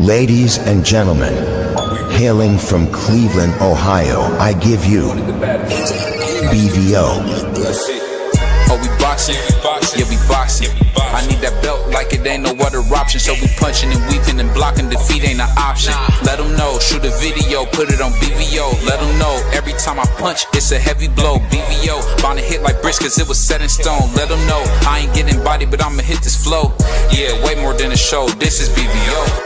Ladies and gentlemen, hailing from Cleveland, Ohio, I give you BVO. Oh, we boxing? Yeah, we boxing. I need that belt like it ain't no other option. So we punching and weaving and blocking. Defeat ain't an option. Let them know, shoot a video, put it on BVO. Let them know, every time I punch, it's a heavy blow. BVO, bound to hit like bricks cause it was set in stone. Let them know, I ain't getting body, but I'ma hit this flow. Yeah, way more than a show, this is BVO.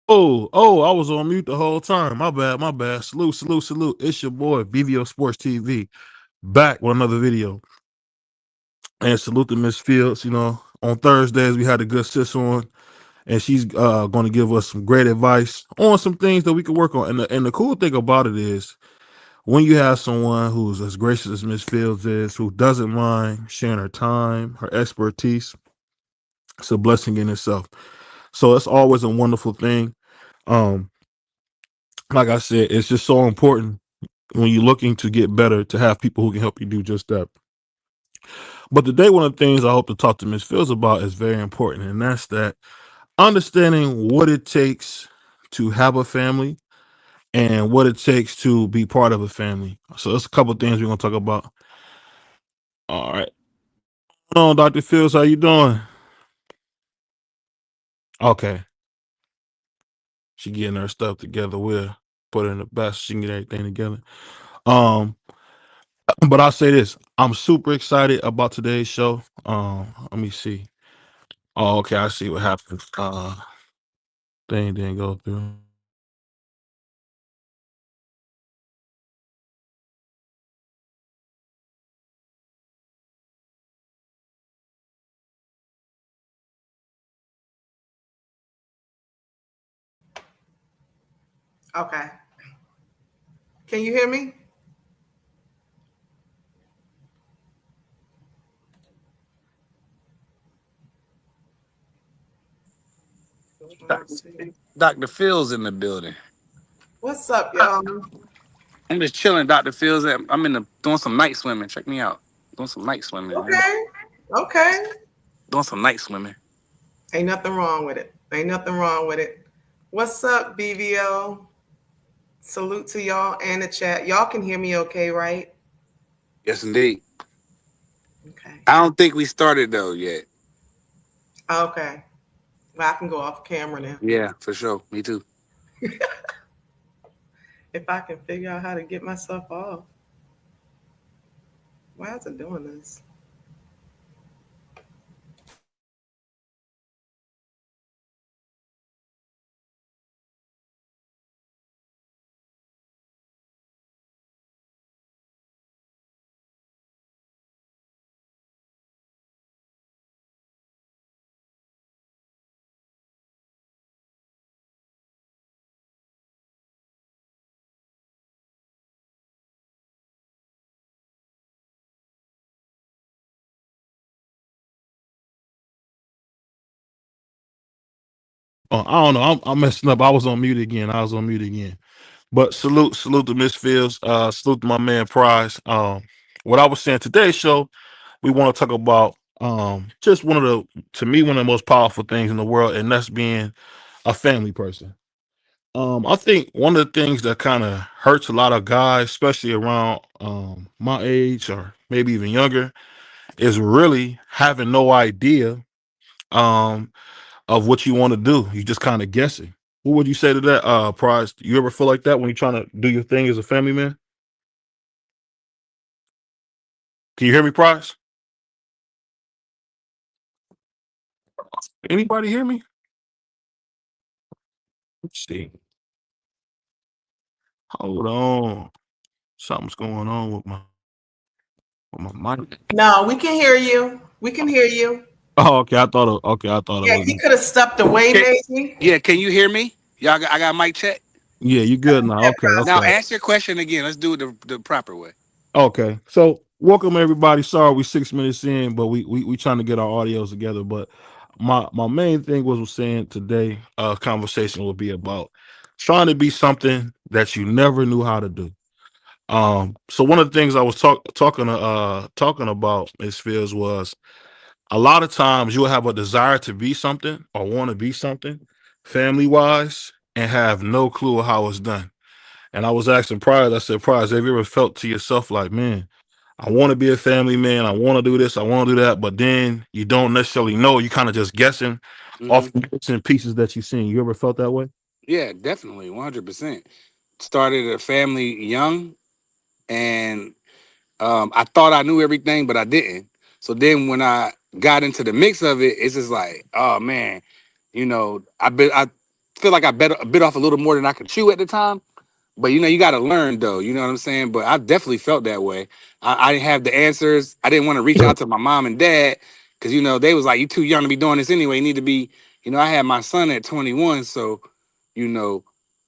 I was on mute the whole time. My bad. Salute. It's your boy, BVO Sports TV, back with another video. And salute to Miss Fields. You know, on Thursdays, we had a good sis on, and she's going to give us some great advice on some things that we can work on. And the cool thing about it is, when you have someone who's as gracious as Miss Fields is, who doesn't mind sharing her time, her expertise, it's a blessing in itself. So it's always a wonderful thing. Um, like I said, it's just so important when you're looking to get better to have people who can help you do just that. But today, one of the things I hope to talk to Miss Fields about is very important, and that's that understanding what it takes to have a family and what it takes to be part of a family. So there's a couple of things we're gonna talk about. All right. Hello, Dr. Fields, how you doing? Okay. She getting her stuff together. We'll put her in the best. She can get everything together. Um, but I'll say this: I'm super excited about today's show. Let me see. Oh, okay. I see what happened. Thing didn't go through. Okay. Can you hear me? Let's see. Dr. Fields in the building. What's up, y'all? I'm just chilling, Dr. Fields. I'm in the doing some night swimming. Check me out. Doing some night swimming, man. Okay. Okay. Doing some night swimming. Ain't nothing wrong with it. Ain't nothing wrong with it. What's up, BVO? Salute to y'all and the chat. Y'all can hear me okay, right? Yes, indeed. Okay. I don't think we started though yet. Okay. Well, I can go off camera now. Yeah, for sure. Me too. If I can figure out how to get myself off. Why is it doing this? I don't know. I'm messing up. I was on mute again. I was on mute again. But salute to Miss Fields. Salute to my man Prize. What I was saying today's show, we want to talk about just one of the to me one of the most powerful things in the world, and that's being a family person. I think one of the things that kind of hurts a lot of guys, especially around my age or maybe even younger, is really having no idea um of what you want to do. You just kind of guessing. What would you say to that, Prize? You ever feel like that when you're trying to do your thing as a family man? Can you hear me, Prize? Anybody hear me? Let's see. Hold on. Something's going on with my mic. No, we can hear you. We can hear you. Oh, okay. I thought it Yeah, was he me. could have stepped away, Can, maybe. yeah, can you hear me? I got mic check. Yeah, you good now. Yeah, Okay, Now okay. ask your question again. Let's do it the proper way. Okay. So welcome everybody. Sorry we 6 minutes in, but we trying to get our audios together. But my main thing was saying today conversation will be about trying to be something that you never knew how to do. So one of the things I was talking about, Ms. Fields, was a lot of times you'll have a desire to be something or want to be something family wise and have no clue how it's done. And I was asking Prize, I said, Prize, have you ever felt to yourself like, man, I want to be a family man, I want to do this, I want to do that, but then you don't necessarily know, you kind of just guessing Hmm. off the bits and pieces that you've seen. You ever felt that way? Yeah, definitely, 100%. Started a family young, and I thought I knew everything, but I didn't. So then when I got into the mix of it, it's just like, oh man, I feel like I bit off a little more than I could chew at the time. But you got to learn though. You know what I'm saying? But I definitely felt that way. I didn't have the answers. I didn't want to reach out to my mom and dad because they was like, "You too young to be doing this anyway. You need to be." I had my son at 21, so you know,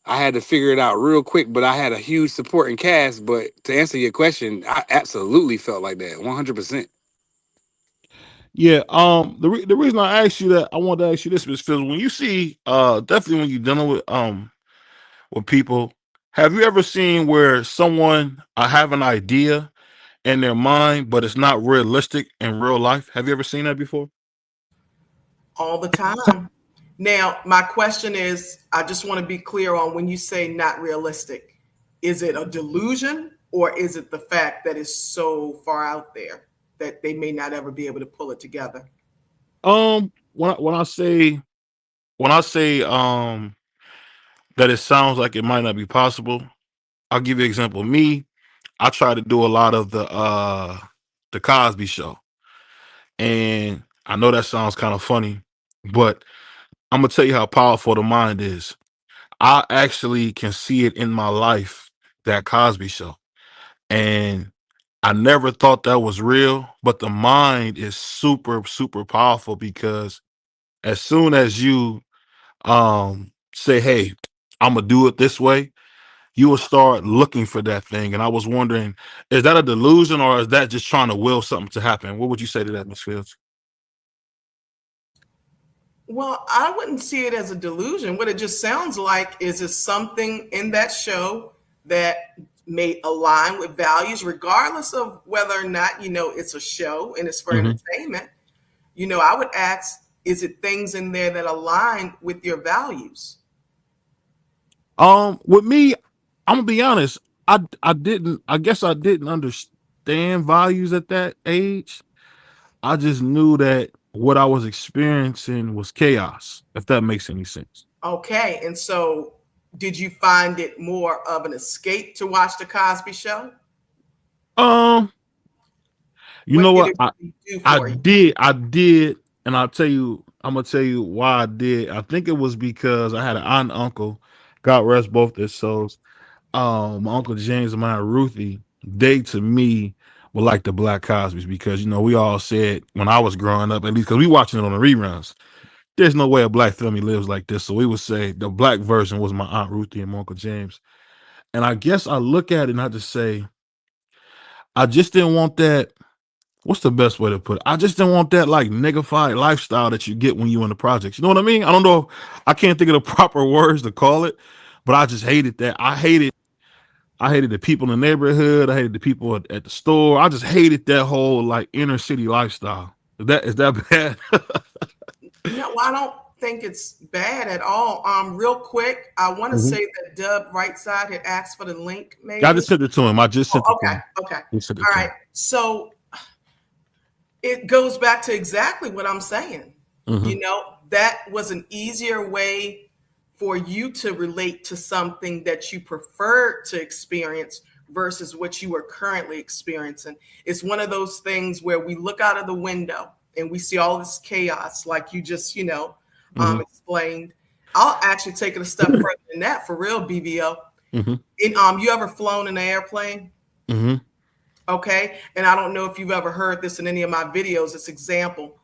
I had to figure it out real quick. But I had a huge supporting cast. But to answer your question, I absolutely felt like that, 100%. Yeah. The reason I asked you that, I wanted to ask you this, Miss Fields, when you see definitely when you're dealing with people, have you ever seen where someone have an idea in their mind, but it's not realistic in real life? Have you ever seen that before? All the time. Now, my question is, I just want to be clear on when you say not realistic, is it a delusion or is it the fact that it's so far out there that they may not ever be able to pull it together? When I say that it sounds like it might not be possible, I'll give you an example. Me, I try to do a lot of the Cosby Show, and I know that sounds kind of funny, but I'm gonna tell you how powerful the mind is. I actually can see it in my life, that Cosby Show, and I never thought that was real, but the mind is super super powerful because as soon as you say, hey, I'm gonna do it this way, you will start looking for that thing. And I was wondering, is that a delusion or is that just trying to will something to happen? What would you say to that, Miss Fields? Well, I wouldn't see it as a delusion. What it just sounds like is it's something in that show that may align with values, regardless of whether or not, it's a show and it's for Mhm. entertainment. I would ask, is it things in there that align with your values? With me, I'm gonna be honest. I didn't. I guess I didn't understand values at that age. I just knew that what I was experiencing was chaos. If that makes any sense. Okay. And so did you find it more of an escape to watch the Cosby Show? Um, you know What did what? it really do I for you? did, and I'll tell you. I'm gonna tell you why I did. I think it was because I had an aunt and uncle. God rest both their souls. My uncle James and my aunt Ruthie, they to me were like the Black Cosbys because we all said when I was growing up, at least because we watching it on the reruns. There's no way a black family lives like this, so we would say the black version was my aunt Ruthie and my uncle James. And I guess I look at it and I just say, I just didn't want that. what's the best way to put it? I just don't want that like niggified lifestyle that you get when you in the projects. You know what I mean? I don't know. I can't think of the proper words to call it, but I just hated that. I hated the people in the neighborhood. I hated the people at the store. I just hated that whole like inner city lifestyle. Is that bad? No, I don't think it's bad at all. Real quick, I want to Mhm. say that Dub right side had asked for the link, I maybe. just sent it to him. I just sent Oh, it to okay, him. okay. I sent it All to right. him. So it goes back to exactly what I'm saying. Mhm. You know, that was an easier way for you to relate to something that you preferred to experience versus what you are currently experiencing. It's one of those things where we look out of the window and we see all this chaos, like you just, Mhm. explained. I'll actually take it a step further than that for real, BBO. Mhm. You ever flown in an airplane? Mhm. Okay. And I don't know if you've ever heard this in any of my videos, this example,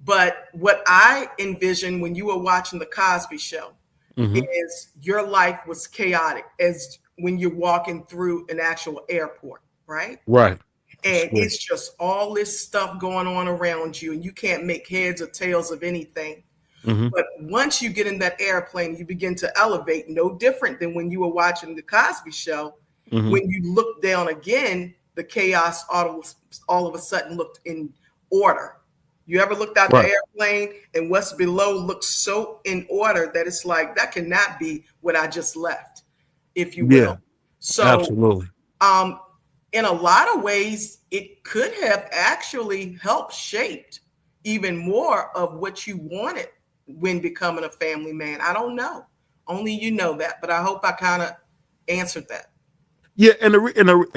but what I envisioned when you were watching the Cosby Show Mhm. is your life was chaotic as when you're walking through an actual airport, right? Right. And Square. it's just all this stuff going on around you, and you can't make heads or tails of anything. Mhm. But once you get in that airplane, you begin to elevate, no different than when you were watching the Cosby Show. Mhm. When you look down again, the chaos all of a sudden looked in order. You ever looked out the Right. airplane and what's below looks so in order that it's like, that cannot be what I just left, if you Yeah. will. So, Absolutely. um, in a lot of ways, it could have actually helped shaped even more of what you wanted when becoming a family man. I don't know. Only you know that, but I hope I kind of answered that. Yeah, and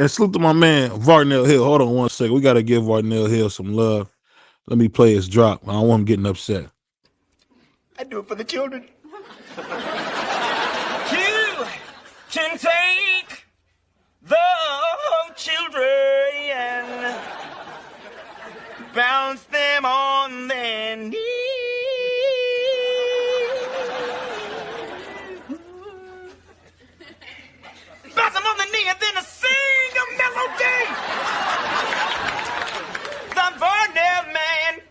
salute to my man Varnell Hill. Hold on one second. We got to give Varnell Hill some love. Let me play his drop. I don't want him getting upset. I do it for the children. You can take the children and bounce them on their knees. Bounce them on the knee and then sing a melody. The Varnell man.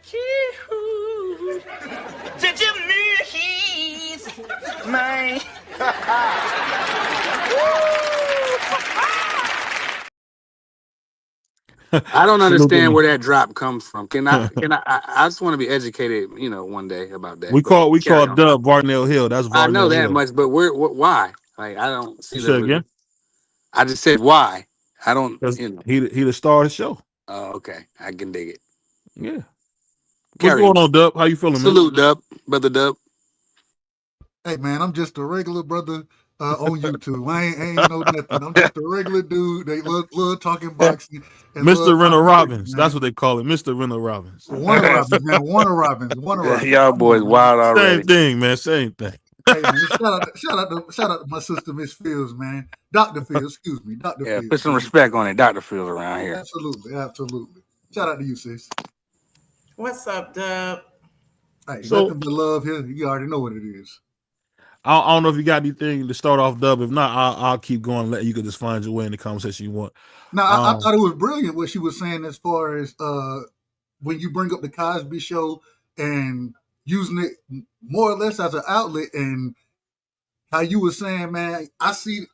Did you mean he's mine? I don't Salute to understand my. where that drop comes from. I just want to be educated, one day about that. we But call we carry call on. Dub Varnell Hill. That's I know Varnell that Hill. much, but why? Like, I don't You see say the. again? I just said why. I don't, Because he the star of the show. Oh, okay. I can dig it. Yeah. What's Carry going on. on, Dub? How you feeling, man? Salute, Dub, brother Dub. Hey man, I'm just a regular brother on YouTube. I ain't no nothing. I'm just a regular dude. They love talking boxing and love Mr. Renner talking cricket, Robbins. That's man. what they call it, Mr. Renner Robbins. Warner Robins, man. Warner Robins. Y'all Come on, boys man. wild Same already. thing, man. Same thing. Hey man, shout out to my sister Miss Fields, man. Dr. Fields, excuse me, Dr. Yeah, put Fields, some man. respect on it. Dr. Fields around here. Absolutely. Shout out to you, sis. What's up, Dub? Hey, So nothing but love here. You already know what it is. I don't know if you got anything to start off, Dub. If not, I'll keep going. Let you can just find your way in the conversation you want. Now, I Um, thought it was brilliant what she was saying as far as when you bring up the Cosby Show and using it more or less as an outlet, and how you were saying, man, I see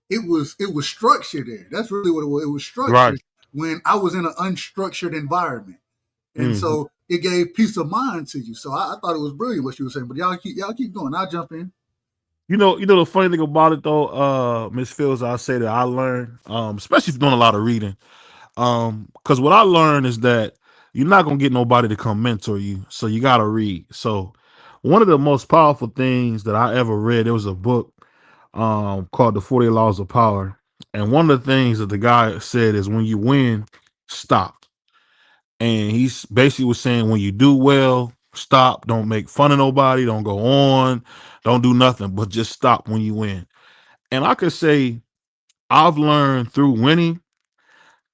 it was structured there. That's really what it was. It was right. structured when I was in an unstructured environment, and Mhm. so it gave peace of mind to you. So I thought it was brilliant what she was saying. But y'all keep going. I'll jump in. You know the funny thing about it though, Miss Fields, I say that I learned, especially if doing a lot of reading. Because what I learned is that you're not gonna get nobody to come mentor you, so you gotta read. So one of the most powerful things that I ever read, there was a book called The 40 Laws of Power. And one of the things that the guy said is when you win, stop. And he's basically was saying when you do well, stop. Don't make fun of nobody. Don't go on. Don't do nothing, but just stop when you win. And I could say I've learned through winning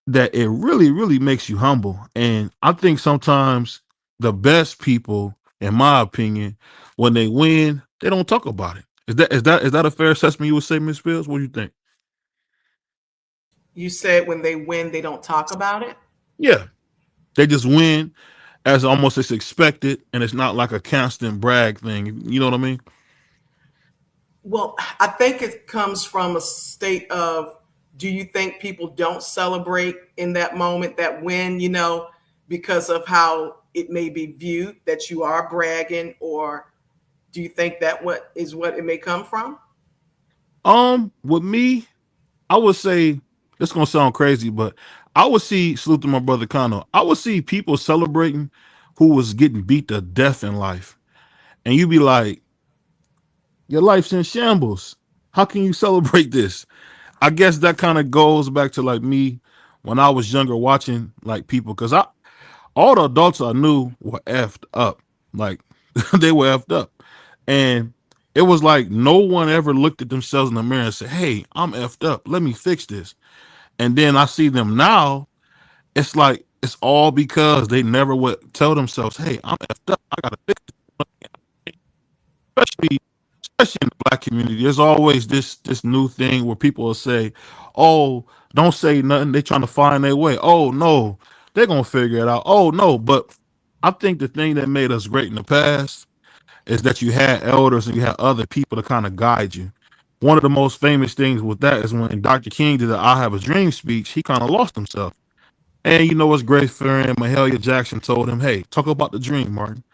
that it really, really makes you humble. And I think sometimes the best people, in my opinion, when they win, they don't talk about it. Is that a fair assessment you would say, Miss Fields? What do you think? You said when they win, they don't talk about it. Yeah. They just win as almost as expected, and it's not like a constant brag thing. You know what I mean? Well, I think it comes from a state of, do you think people don't celebrate in that moment, that win, because of how it may be viewed that you are bragging, or do you think that what it may come from? With me, I would say it's gonna sound crazy, but I would see salute to my brother Connor. I would see people celebrating who was getting beat to death in life, and you be like, "Your life's in shambles. How can you celebrate this?" I guess that kind of goes back to like me when I was younger, watching like people, because I all the adults I knew were effed up, like they were effed up, and it was like no one ever looked at themselves in the mirror and said, "Hey, I'm effed up. Let me fix this." And then I see them now. It's like it's all because they never would tell themselves, "Hey, I'm effed up. I gotta fix it." Especially, especially in the black community, there's always this new thing where people will say, "Oh, don't say nothing. They trying to find their way. Oh no, they're gonna figure it out. Oh no." But I think the thing that made us great in the past is that you had elders and you had other people to kind of guide you. One of the most famous things with that is when Dr. King did the "I Have a Dream" speech. He kind of lost himself. And you know what's great for him? Mahalia Jackson told him, "Hey, talk about the dream, Martin."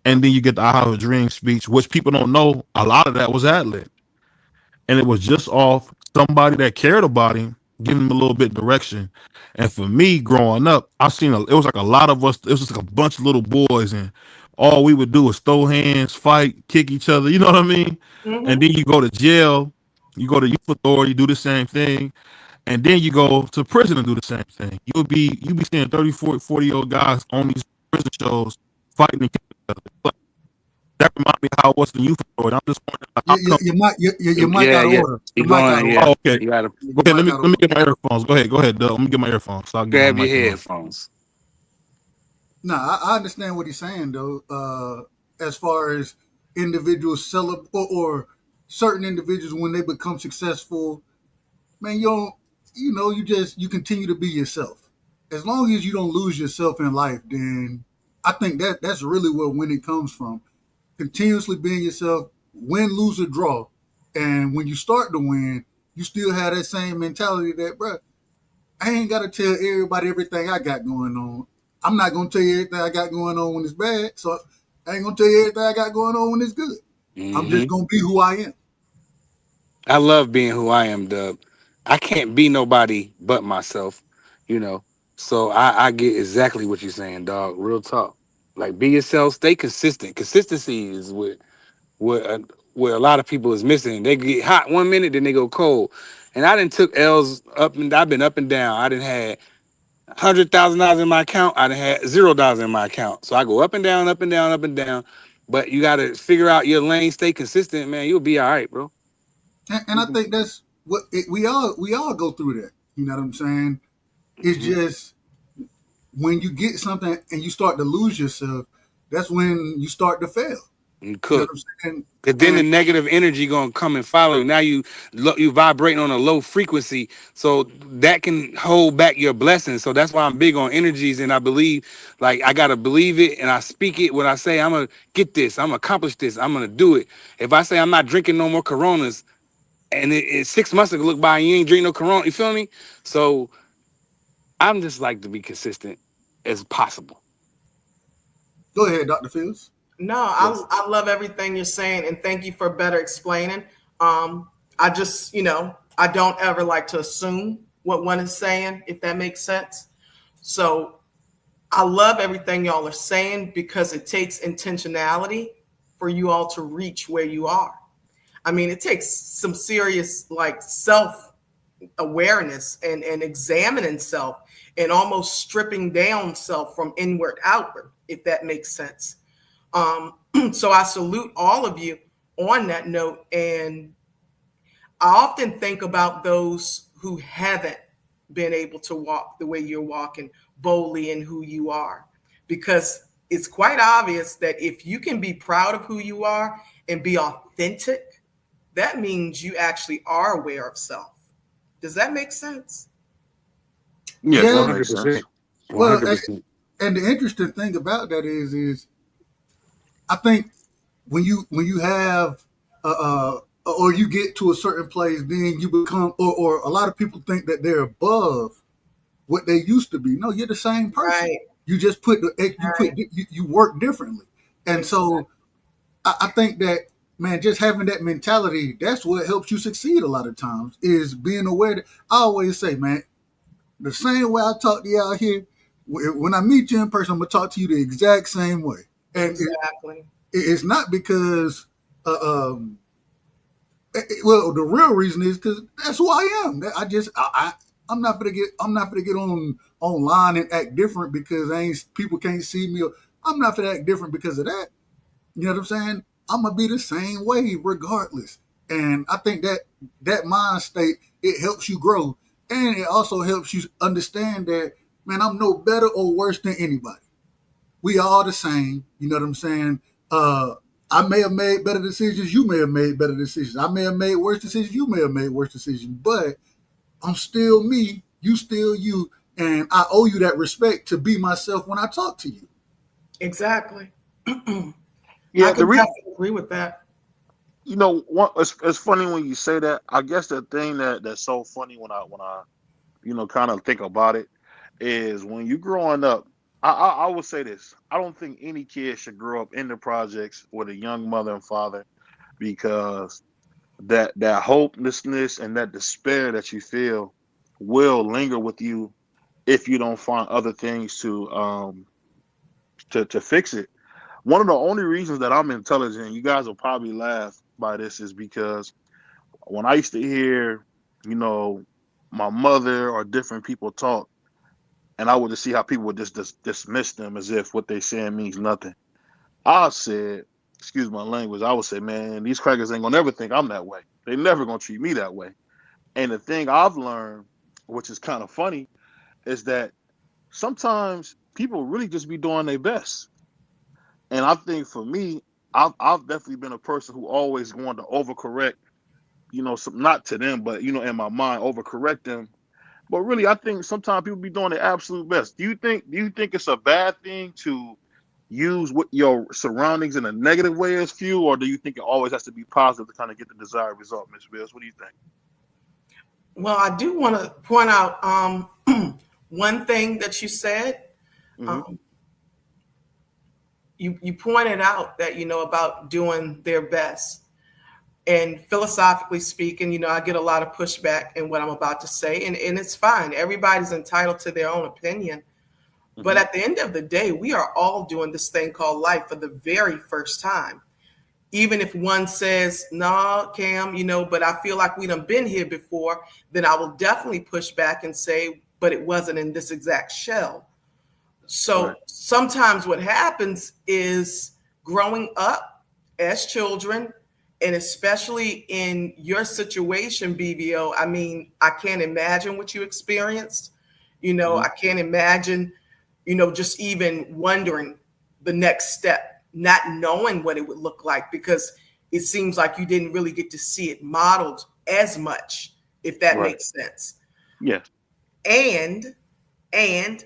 And then you get the "I Have a Dream" speech, which people don't know. A lot of that was ad lib, and it was just off somebody that cared about him, giving him a little bit of direction. And for me, growing up, it was like a lot of us. It was just like a bunch of little boys, and all we would do was throw hands, fight, kick each other. You know what I mean? And Mm-hmm. then you go to jail, you go to youth authority, do the same thing, and then you go to prison and do the same thing. You be seeing 30, 40-year-old guys on these prison shows fighting and killing each other. But that reminds me of how it was in youth authority. I'm just wondering how come. Your mic Yeah, out of yeah. order. You Your mic out going? of Yeah. order. Oh, okay. You gotta Your Go ahead. Let mic me out of let me order. get my earphones. Go ahead, Doug. Let me get my earphones so I can get my grab your mic on. headphones. Nah, I understand what he's saying though. As far as individuals celebrate or certain individuals when they become successful, man, you don't, you continue to be yourself. As long as you don't lose yourself in life, then I think that's really where winning comes from. Continuously being yourself, win, lose, or draw. And when you start to win, you still have that same mentality that, bro, I ain't got to tell everybody everything I got going on. I'm not going to tell you everything I got going on when it's bad. So I ain't going to tell you everything I got going on when it's good. I'm Hmm. just going to be who I am. I love being who I am, Dub. I can't be nobody but myself, you know. So I get exactly what you're saying, dog. Real talk. Like be yourself, stay consistent. Consistency is what a lot of people is missing. They get hot 1 minute, then they go cold. And I didn't took L's up and I've been up and down. I didn't had $100,000 in my account. I didn't had $0 in my account. So I go up and down, up and down, up and down. But you got to figure out your lane, stay consistent, man. You'll be all right, bro. And I think that's what we all go through that. You know what I'm saying? It's Mm-hmm. just when you get something and you start to lose yourself, that's when you start to fail. You You know cook. what I'm saying? Cause then the And negative energy gonna come and follow. Now you vibrating on a low frequency, so that can hold back your blessings. So that's why I'm big on energies, and I believe, like I gotta believe it, and I speak it. When I say I'm gonna get this, I'm gonna accomplish this, I'm gonna do it. If I say I'm not drinking no more Coronas, and it's 6 months ago look by and you ain't drink no Corona, you feel me? So I'm just like to be consistent as possible. go ahead, Dr. Fields. No, Yes. I love everything you're saying, and thank you for better explaining. I just, I don't ever like to assume what one is saying, if that makes sense. So I love everything y'all are saying because it takes intentionality for you all to reach where you are. I mean, it takes some serious like self awareness and examining self and almost stripping down self from inward outward, if that makes sense. So I salute all of you on that note. And I often think about those who haven't been able to walk the way you're walking boldly in who you are, because it's quite obvious that if you can be proud of who you are and be authentic, that means you actually are aware of self. Does that make sense? Yes, One that Yeah, hundred makes sense. percent. One well, hundred percent. And the interesting thing about that is I think when you have or you get to a certain place, then you become, or a lot of people think that they're above what they used to be. No, you're the same person. Right. You just Right. you work differently, and Exactly. so I think that, man, just having that mentality, that's what helps you succeed a lot of times, is being aware that I always say, man, the same way I talk to you out here, when I meet you in person, I'm gonna talk to you the exact same way. And Exactly. it's not because well, the real reason is because that's who I am. I'm not gonna get on online and act different because people can't see me. I'm not gonna act different because of that. You know what I'm saying? I'm gonna be the same way regardless. And I think that mind state, it helps you grow, and it also helps you understand that, man, I'm no better or worse than anybody. We all the same. You know what I'm saying? I may have made better decisions. You may have made better decisions. I may have made worse decisions. You may have made worse decisions. But I'm still me. You still you. And I owe you that respect to be myself when I talk to you. Exactly. I Yeah, can definitely agree with that. it's funny when you say that. I guess the thing that's so funny when I kind of think about it is when you growing up. I would say this. I don't think any kid should grow up in the projects with a young mother and father, because that hopelessness and that despair that you feel will linger with you if you don't find other things to fix it. One of the only reasons that I'm intelligent, you guys will probably laugh by this, is because when I used to hear, you know, my mother or different people talk, and I would just see how people would just dismiss them as if what they saying means nothing. I said, excuse my language, I would say, man, these crackers ain't gonna never think I'm that way. They never gonna treat me that way. And the thing I've learned, which is kind of funny, is that sometimes people really just be doing their best. And I think for me, I've definitely been a person who always wanted to overcorrect, not to them, but in my mind, overcorrect them. But really, I think sometimes people be doing their absolute best. Do you think it's a bad thing to use what your surroundings in a negative way as fuel, or do you think it always has to be positive to kind of get the desired result, Ms. Bills? What do you think? Well, I do want to point out one thing that you said. Mm-hmm. Um, you pointed out that about doing their best. And philosophically speaking, I get a lot of pushback in what I'm about to say, and it's fine. Everybody's entitled to their own opinion. But Mm-hmm. at the end of the day, we are all doing this thing called life for the very first time. Even if one says, no, Cam, but I feel like we done been here before, then I will definitely push back and say, but it wasn't in this exact shell. So Right. sometimes what happens is, growing up as children, and especially in your situation, BBO, I mean, I can't imagine what you experienced. Mm-hmm. I can't imagine, just even wondering the next step, not knowing what it would look like, because it seems like you didn't really get to see it modeled as much, if that Right. makes sense. Yes. And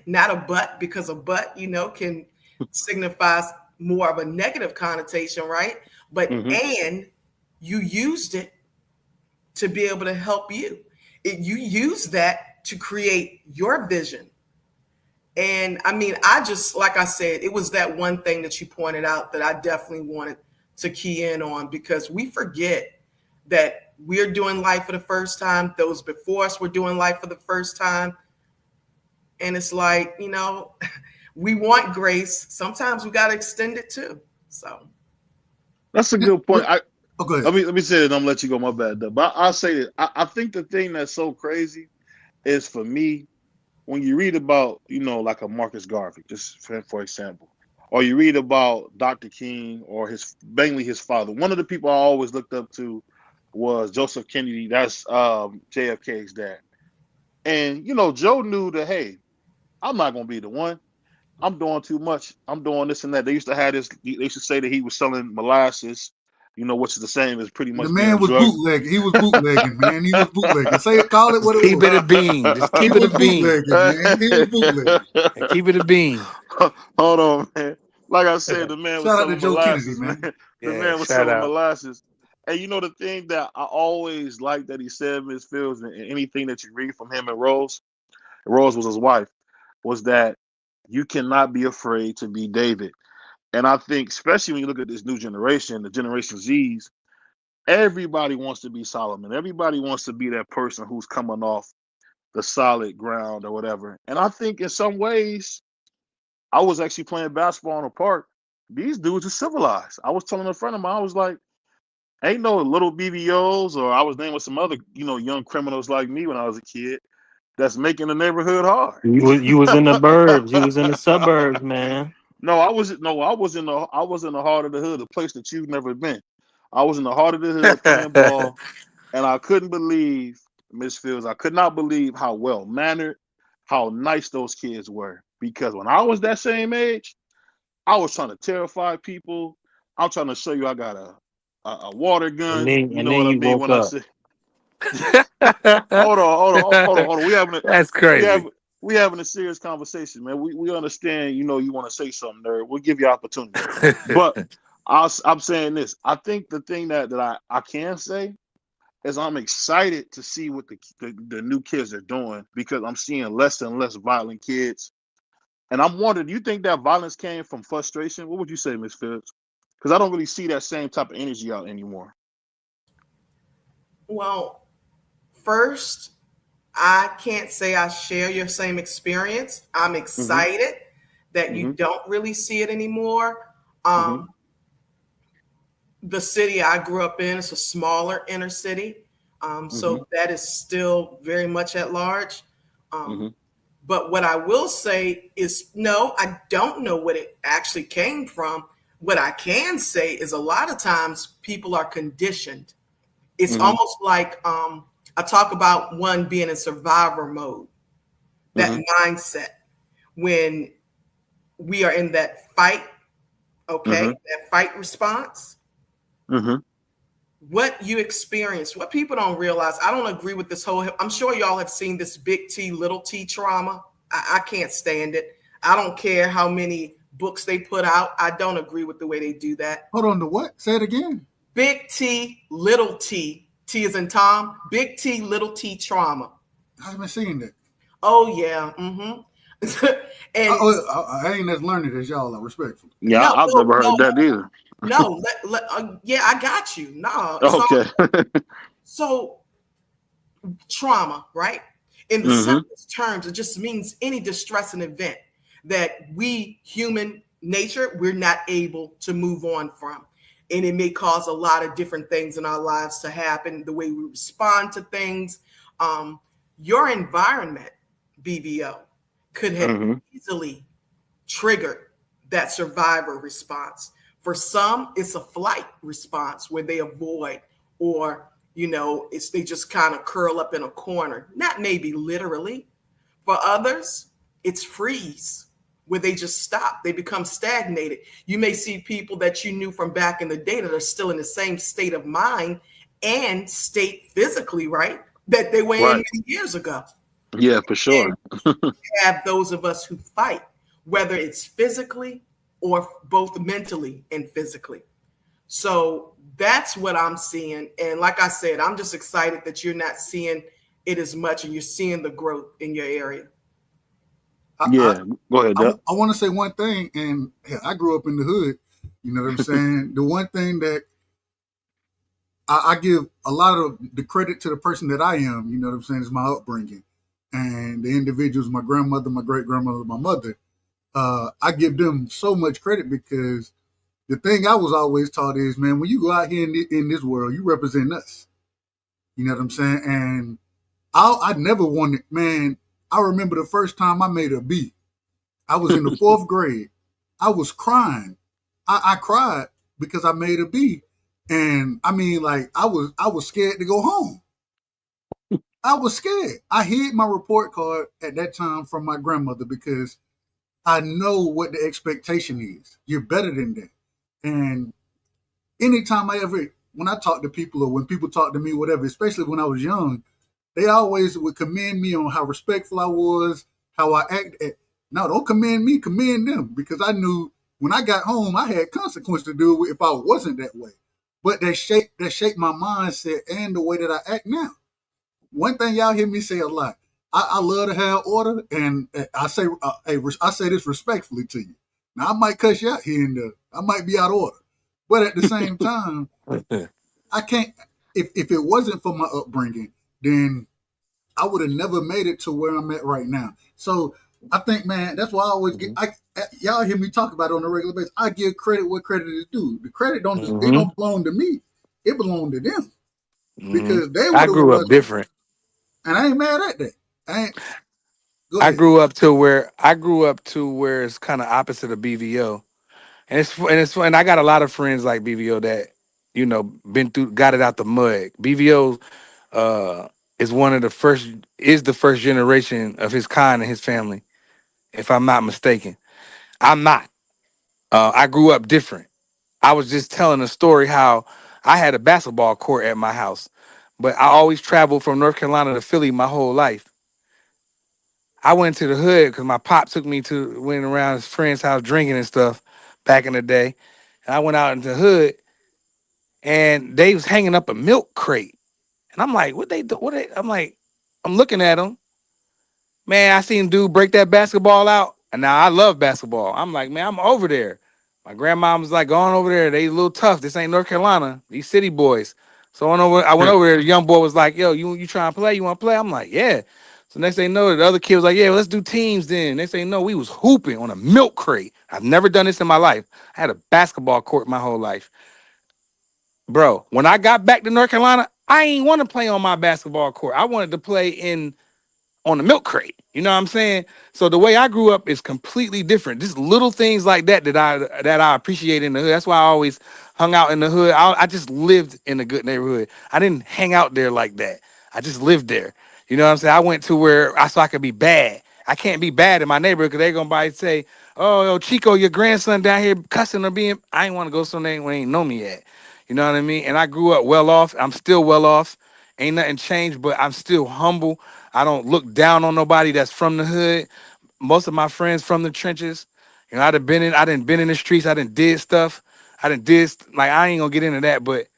not a but, because a but can signify more of a negative connotation, right? But Mm-hmm. and you used it to be able to help you. You used that to create your vision. And I mean, I just, like I said, it was that one thing that you pointed out that I definitely wanted to key in on, because we forget that we're doing life for the first time. Those before us were doing life for the first time. And it's like, we want grace. Sometimes we got to extend it too. So, That's a good point. Oh, go Let ahead. me say it, and I'm gonna let you go. My bad, though. But I'll say that I think the thing that's so crazy is, for me, when you read about, like a Marcus Garvey, just for example, or you read about Dr. King, or mainly his father. One of the people I always looked up to was Joseph Kennedy. That's JFK's dad. And Joe knew that, hey, I'm not gonna be the one. I'm doing too much. I'm doing this and that. They used to have this. They used to say that he was selling molasses, which is the same as pretty The much being man a was drug. bootlegging. He was bootlegging, man. He was bootlegging. Call it Just what it keep was. it a bean. Just He keep it a was bean. bootlegging, man. He was bootlegging. Keep it a bean. Hold on, man. Like I said, the man was Shout out to selling Joe Kennedy, molasses, man. man. The Yeah, man was shout selling out. molasses. And you know the thing that I always liked that he said, Miss Fields, and anything that you read from him and Rose was his wife, was that you cannot be afraid to be David. And I think, especially when you look at this new generation, the Generation Zs, everybody wants to be Solomon. Everybody wants to be that person who's coming off the solid ground or whatever. And I think in some ways, I was actually playing basketball in the park. These dudes are civilized. I was telling a friend of mine, I was like, ain't no little BBOs, or I was naming some other, young criminals like me when I was a kid that's making the neighborhood hard. You was in the burbs. You was in the suburbs, man. I was in the heart of the hood, a place that you've never been. I was in the heart of the hood playing ball, and I couldn't believe, Miss Fields, I could not believe how well mannered, how nice those kids were. Because when I was that same age, I was trying to terrify people. I'm trying to show you I got a water and gun. then You and know then what I you mean woke when I up. say, hold on. That's crazy. We having a serious conversation, man. We understand. You want to say something, nerd. We'll give you opportunity. But I'm saying this. I think the thing that I can say is I'm excited to see what the new kids are doing, because I'm seeing less and less violent kids. And I'm wondering, do you think that violence came from frustration? What would you say, Miss Phillips? Because I don't really see that same type of energy out anymore. Well, first, I can't say I share your same experience. I'm Mm-hmm. excited that you Mm-hmm. don't really see it anymore. Mm-hmm. The city I grew up in is a smaller inner city. Mm-hmm. So that is still very much at large. Um, Mm-hmm. but what I will say is, no, I don't know what it actually came from. What I can say is a lot of times people are conditioned. It's Mm-hmm. almost like I talk about one being in survivor mode, that Mm-hmm. mindset when we are in that fight, okay, Mm-hmm. that fight response. Mm-hmm. What you experience, what people don't realize, I don't agree with this whole, I'm sure y'all have seen this big T, little t trauma. I can't stand it. I don't care how many books they put out. I don't agree with the way they do that. Hold on, the what? Say it again. Big T, little t, T is in Tom, big T, little t trauma. I haven't seen that. Oh, yeah. Mm-hmm. And I ain't as learned as y'all are, respectful. Yeah, no, I've never no, heard that either. no. Yeah, I got you. No, it's all Okay. so trauma, right? In the Mm-hmm. simplest terms, it just means any distressing event that we, human nature, we're not able to move on from. And it may cause a lot of different things in our lives to happen, the way we respond to things. Your environment, BVO, could have Mm-hmm. easily triggered that survivor response. For some, it's a flight response where they avoid, or it's they just kind of curl up in a corner. Not maybe literally. For others, it's freeze, where they just stop. They become stagnated. You may see people that you knew from back in the day that are still in the same state of mind and state physically, right, that they were in Right. many years ago. Yeah, for sure. Have those of us who fight, whether it's physically or both mentally and physically. So that's what I'm seeing. And like I said, I'm just excited that you're not seeing it as much and you're seeing the growth in your area. Yeah. Go ahead, Doug. I want to say one thing, and I grew up in the hood. You know what I'm saying? The one thing that I give a lot of the credit to the person that I am, you know what I'm saying, is my upbringing. And the individuals, my grandmother, my great grandmother, my mother, I give them so much credit because the thing I was always taught is, man, when you go out here in this world, you represent us. You know what I'm saying? And I never wanted, man, I remember the first time I made a beat. I was in the fourth grade. I was crying. I cried because I made a beat. And I mean, like, I was scared to go home. I was scared. I hid my report card at that time from my grandmother because I know what the expectation is. You're better than that. And anytime when I talk to people or when people talk to me, whatever, especially when I was young, they always would commend me on how respectful I was, how I acted. No, don't commend me, commend them, because I knew when I got home, I had consequences to deal with if I wasn't that way. But that shaped my mindset and the way that I act now. One thing y'all hear me say a lot. I love to have order, and I say I say this respectfully to you. Now I might cuss you out here and there. I might be out of order, but at the same time, I can't. If it wasn't for my upbringing, then I would have never made it to where I'm at right now. So I think, man, that's why I always get. Y'all hear me talk about it on a regular basis. I give credit where credit is due. The credit it Mm-hmm. don't belong to me. It belonged to them Mm-hmm. because they were I the grew up ones, different. and I ain't mad at that. I ain't. Go I ahead. grew up to where it's kind of opposite of BVO, and I got a lot of friends like BVO that been through, got it out the mud. BVO uh, is one of the first is the first generation of his kind in his family, if I'm not mistaken. I'm not. I grew up different. I was just telling a story how I had a basketball court at my house, but I always traveled from North Carolina to Philly my whole life. I went to the hood because my pop took me to went around his friend's house drinking and stuff back in the day. And I went out into the hood and they was hanging up a milk crate. And I'm like, what they do? I'm like, I'm looking at them. Man, I seen dude break that basketball out. And now I love basketball. I'm like, man, I'm over there. My grandma was like, going over there. They a little tough. This ain't North Carolina. These city boys. So I went over there. The young boy was like, yo, you trying to play? You want to play? I'm like, yeah. So next thing you know, the other kid was like, yeah, let's do teams then. Next thing you know, we was hooping on a milk crate. I've never done this in my life. I had a basketball court my whole life. Bro, when I got back to North Carolina, I ain't want to play on my basketball court. I wanted to play on the milk crate. You know what I'm saying? So the way I grew up is completely different. Just little things like that I appreciate in the hood. That's why I always hung out in the hood. I just lived in a good neighborhood. I didn't hang out there like that. I just lived there. You know what I'm saying? I went to where I could be bad. I can't be bad in my neighborhood because they're gonna by say, "Oh, yo, Chico, your grandson down here cussing or being." I ain't want to go somewhere when they ain't know me yet. You know what I mean? And I grew up well off. I'm still well off. Ain't nothing changed, but I'm still humble. I don't look down on nobody that's from the hood. Most of my friends from the trenches. I done been in the streets. I done did stuff. Like I ain't gonna get into that, but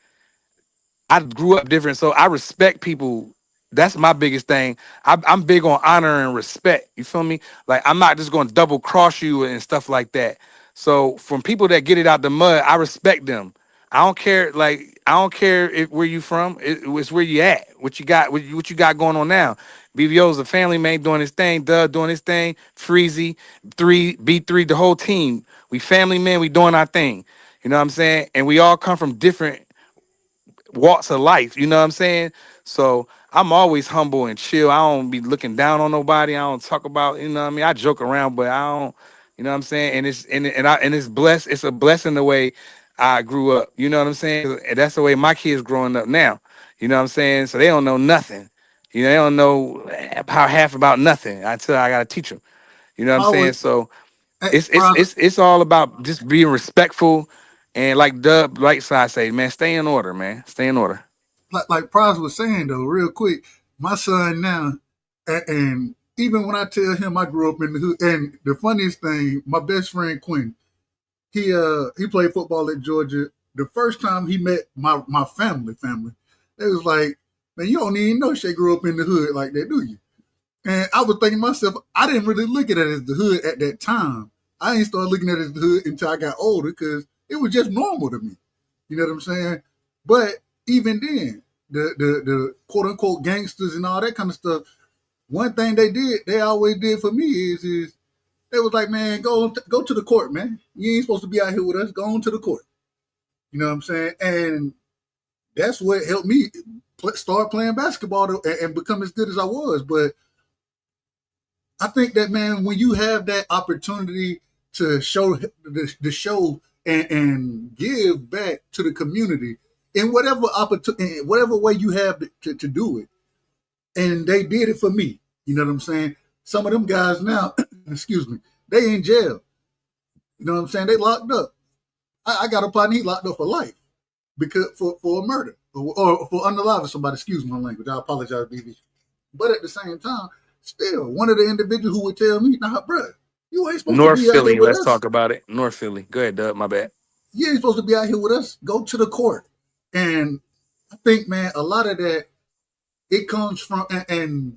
I grew up different, so I respect people. That's my biggest thing. I'm big on honor and respect. You feel me? Like I'm not just going to double cross you and stuff like that. So from people that get it out the mud, I respect them. I don't care. Like I don't care where you from. It's where you at. What you got? What you got going on now? BVO's a family man doing his thing. Doug doing his thing. Freezy, B3, the whole team. We family men. We doing our thing. You know what I'm saying? And we all come from different walks of life. You know what I'm saying? So I'm always humble and chill. I don't be looking down on nobody. I don't talk about, you know what I mean? I joke around, but I don't, you know what I'm saying? And it's blessed. It's a blessing the way I grew up. You know what I'm saying? And that's the way my kids growing up now. You know what I'm saying? So they don't know nothing. You know, they don't know how half about nothing until I gotta teach them. You know what I'm I saying? was, So hey, it's it's Pras, it's it's all about just being respectful and like Dub like I say, man, stay in order, man. Stay in order. like Pras was saying though, real quick, my son now, and even when I tell him I grew up in the hood, and the funniest thing, my best friend Quinn, he played football at Georgia. The first time he met my family, they was like, man, you don't even know she grew up in the hood like that, do you? And I was thinking to myself, I didn't really look at it as the hood at that time. I ain't started looking at it as the hood until I got older because it was just normal to me. You know what I'm saying? But even then, the quote unquote gangsters and all that kind of stuff, one thing they always did for me is they was like, man, go to the court, man. You ain't supposed to be out here with us. Go on to the court. You know what I'm saying? And that's what helped me start playing basketball and become as good as I was. But I think that, man, when you have that opportunity to show the show and give back to the community in whatever opportunity, in whatever way you have to do it, and they did it for me. You know what I'm saying? Some of them guys now, excuse me, they in jail. You know what I'm saying? They locked up. I got a partner, he locked up for life because for a murder or for unaliving somebody. Excuse my language. I apologize, BB. But at the same time, still, one of the individuals who would tell me, nah, bro, You ain't supposed to North be out here Philly. with Let's us. talk about it. North Philly. Go ahead, Doug. My bad. You ain't supposed to be out here with us. Go to the court. And I think, man, a lot of that, it comes from, and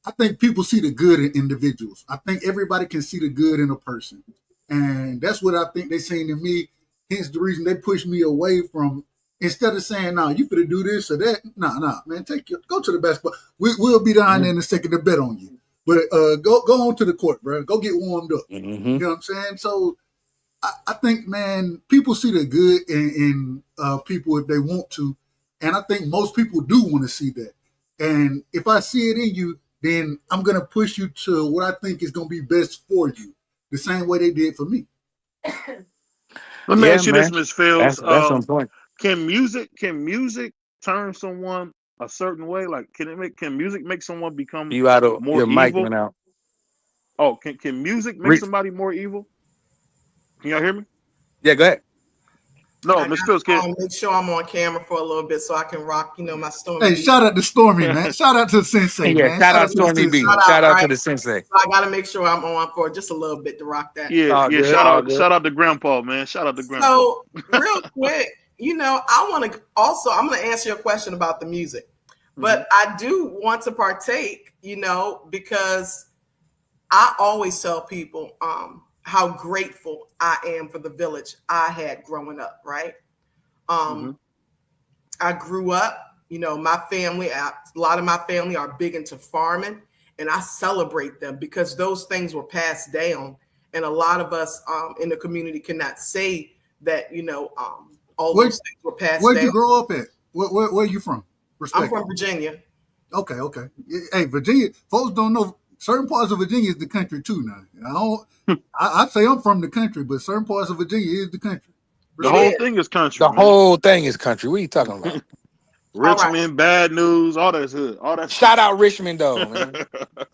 I think people see the good in individuals. I think everybody can see the good in a person. And that's what I think they seen in me. Hence the reason they pushed me away from, instead of saying, nah, you finna do this or that. Nah, man, go to the basketball. We'll be down there in a second to bet on you. But go on to the court, bro. Go get warmed up. Mm-hmm. You know what I'm saying? So I think, man, people see the good in people if they want to. And I think most people do want to see that. And if I see it in you, then I'm going to push you to what I think is going to be best for you, the same way they did for me. Let me Yeah, ask you this, man. Miss Fields. That's on point. Can music turn someone a certain way? Like, can music make someone become You out of more your mic evil? went out. Oh, can music make somebody more evil? Can y'all hear me? Yeah, go ahead. No, I Miss Fields, gotta make sure I'm on camera for a little bit so I can rock, my Stormy. Hey, shout out to Stormy, man. Shout out to Sensei, Yeah, man. shout out to the Stormy B. Sensei. Shout out right? to the sensei. So I gotta make sure I'm on for just a little bit to rock that. Yeah, Good, shout all out, good. shout out to Grandpa, man. Shout out to Grandpa. So real quick, I want to also, I'm going to answer your question about the music, but I do want to partake, because I always tell people how grateful I am for the village I had growing up, right? I grew up, my family, a lot of my family are big into farming, and I celebrate them because those things were passed down. And a lot of us in the community cannot say that, all those things were passed Where'd down. you grow up at? Where are you from? I'm from Virginia. Okay. Hey, Virginia, folks don't know certain parts of Virginia is the country too now. I say I'm from the country, but certain parts of Virginia is the country. The whole thing is country. The man. whole thing is country. What are you talking about? Richmond, Bad News, all that's hood. All that. Shout out Richmond though, man.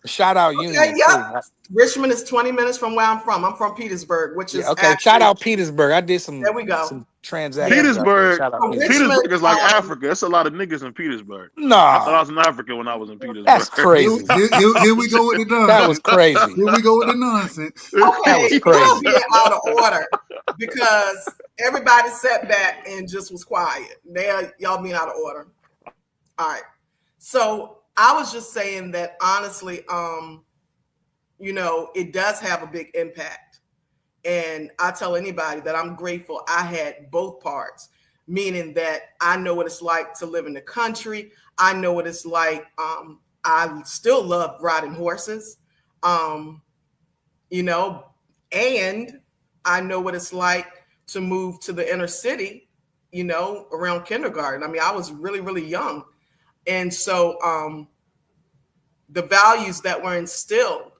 Shout out Union. Yeah. Richmond is 20 minutes from where I'm from. I'm from Petersburg, which is okay. Shout out Petersburg. I did some. There we go. Some transactions. Petersburg. Shout out Petersburg is like Africa. It's a lot of niggas in Petersburg. Nah, I thought I was in Africa when I was in Petersburg. That's crazy. Here we go with the nonsense. That was crazy. Here we go with the nonsense. Okay, y'all being out of order because everybody sat back and just was quiet. Y'all being out of order. All right. So I was just saying that honestly, it does have a big impact. And I tell anybody that I'm grateful I had both parts, meaning that I know what it's like to live in the country. I know what it's like. I still love riding horses, and I know what it's like to move to the inner city, around kindergarten. I mean, I was really, really young. And so the values that were instilled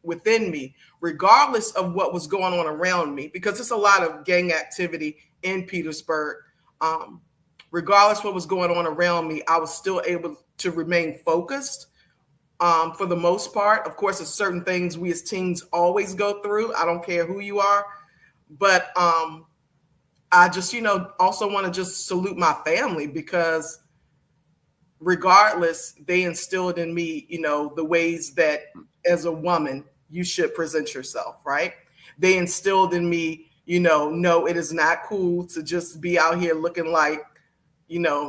within me, regardless of what was going on around me, because it's a lot of gang activity in Petersburg, regardless what was going on around me, I was still able to remain focused for the most part. Of course, there's certain things we as teens always go through. I don't care who you are. But I just, also want to just salute my family because regardless, they instilled in me, the ways that as a woman, you should present yourself, right? They instilled in me, no, it is not cool to just be out here looking like,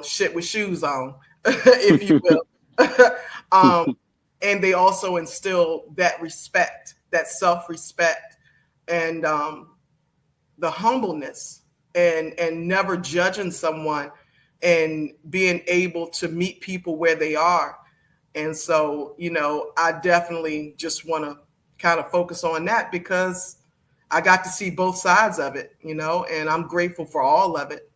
shit with shoes on, if you will. And they also instilled that respect, that self-respect, and the humbleness and never judging someone and being able to meet people where they are. And so, I definitely just want to kind of focus on that because I got to see both sides of it, and I'm grateful for all of it.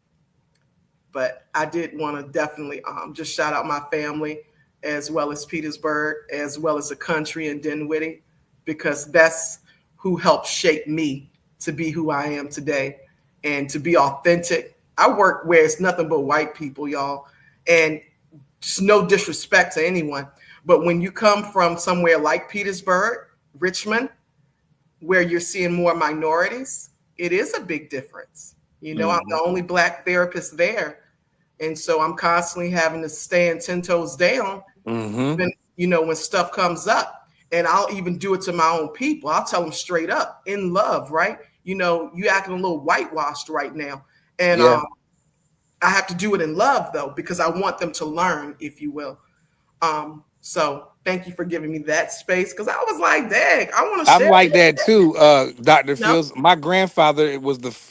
But I did want to definitely just shout out my family as well as Petersburg, as well as the country and Dinwiddie, because that's who helped shape me to be who I am today and to be authentic. I work where it's nothing but white people, y'all, and just no disrespect to anyone. But when you come from somewhere like Petersburg, Richmond, where you're seeing more minorities, it is a big difference. I'm the only Black therapist there. And so I'm constantly having to stand 10 toes down, when stuff comes up. And I'll even do it to my own people. I'll tell them straight up in love, right? You acting a little whitewashed right now. And Yeah. I have to do it in love though, because I want them to learn, if you will. So thank you for giving me that space, because I was like, dang, I want to I'm share like it. that too, Dr. No, Fields. My grandfather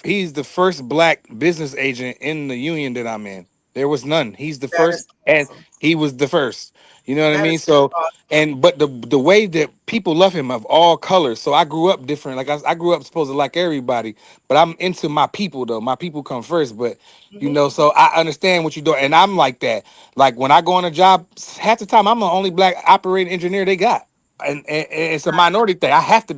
he's the first black business agent in the union that I'm in. There was none. He's the that first, is and awesome. he was the first. You know what I That mean? is So, awesome. but the way that people love him of all colors. So I grew up different. Like I grew up supposed to like everybody, but I'm into my people though. My people come first. But Mhm. so I understand what you're doing, and I'm like that. Like when I go on a job, half the time I'm the only black operating engineer they got, and it's a minority thing. I have to.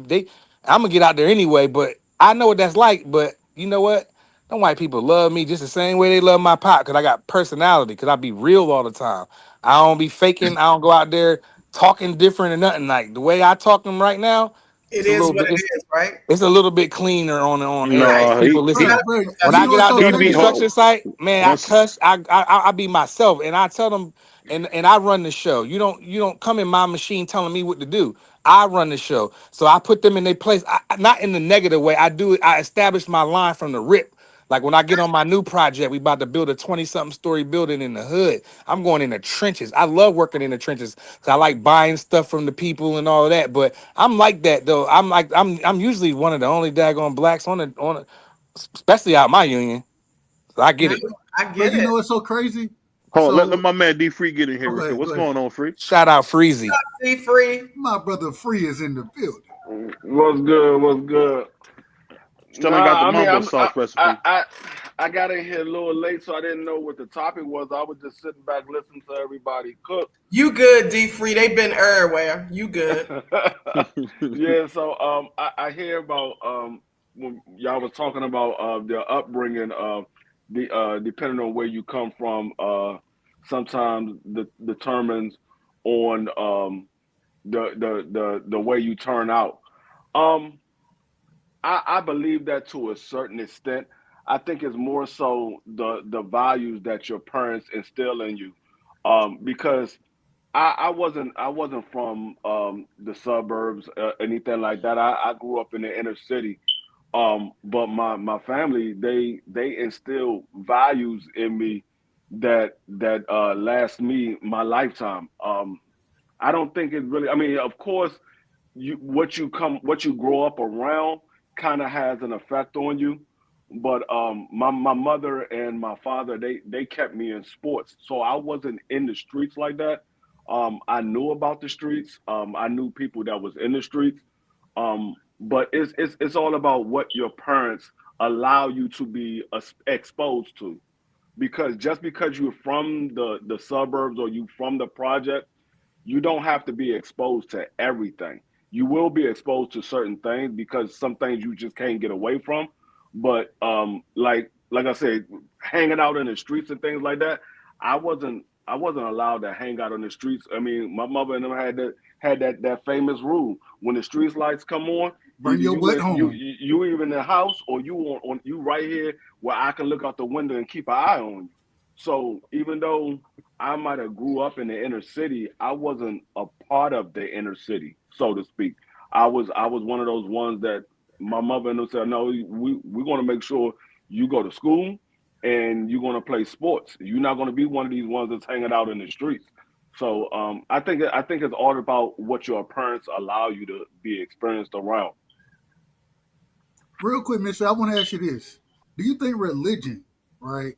I'm gonna get out there anyway, but I know what that's like. But you know what? Them white people love me just the same way they love my pop, because I got personality, because I be real all the time. I don't be faking. I don't go out there talking different or nothing. Like the way I talk them right now, It it's a is little what bit. it is, right? It's a little bit cleaner on air Right. because No, people You listen. gotta Right, be right. When You I know, get it's out so there he on the be crazy. construction site, man, I once cuss. I be myself, and I tell them, and I run the show. You don't come in my machine telling me what to do. I run the show, so I put them in their place. Not in the negative way. I do it. I establish my line from the rip. Like when I get on my new project, we about to build a 20-something story building in the hood. I'm going in the trenches. I love working in the trenches because I like buying stuff from the people and all of that. But I'm like that though. I'm usually one of the only daggone blacks especially out my union. So I get No, it. I But get you it. know, it's so crazy. hold on, let So, my man D Free get in here oh, real go quick. ahead, What's go ahead. going on, Free? Shout out Freezy. Be free. My brother Free is in the building. What's good? What's good? Stellan got the Nah, I mean, mambo sauce recipe. I got in here a little late, so I didn't know what the topic was. I was just sitting back listening to everybody cook. You good, D Free. They've been everywhere. You good. Yeah, so I hear about when y'all was talking about their upbringing, the depending on where you come from, sometimes determines on the way you turn out. Um, I believe that to a certain extent. I think it's more so the values that your parents instill in you, because I wasn't from the suburbs, anything like that. I grew up in the inner city, but my family they instill values in me that last me my lifetime. I don't think it really. I mean, of course, what you grow up around kind of has an effect on you, but my mother and my father they kept me in sports, so I wasn't in the streets like that. I knew about the streets. I knew people that was in the streets. But it's all about what your parents allow you to be exposed to, because just because you're from the suburbs or you from the project, you don't have to be exposed to everything. You will be exposed to certain things because some things you just can't get away from. But like I said, hanging out in the streets and things like that, I wasn't allowed to hang out on the streets. I mean, my mother and them had that famous rule: when the street lights come on, Bring either your you butt in you home. you you either in the house or you on you right here where I can look out the window and keep an eye on you. So even though I might have grew up in the inner city, I wasn't a part of the inner city, so to speak. I was one of those ones that my mother and them said, no, we want to make sure you go to school and you're going to play sports. You're not going to be one of these ones that's hanging out in the streets. So I think it's all about what your parents allow you to be experienced around. Real quick, Mister, I want to ask you this: do you think religion, right?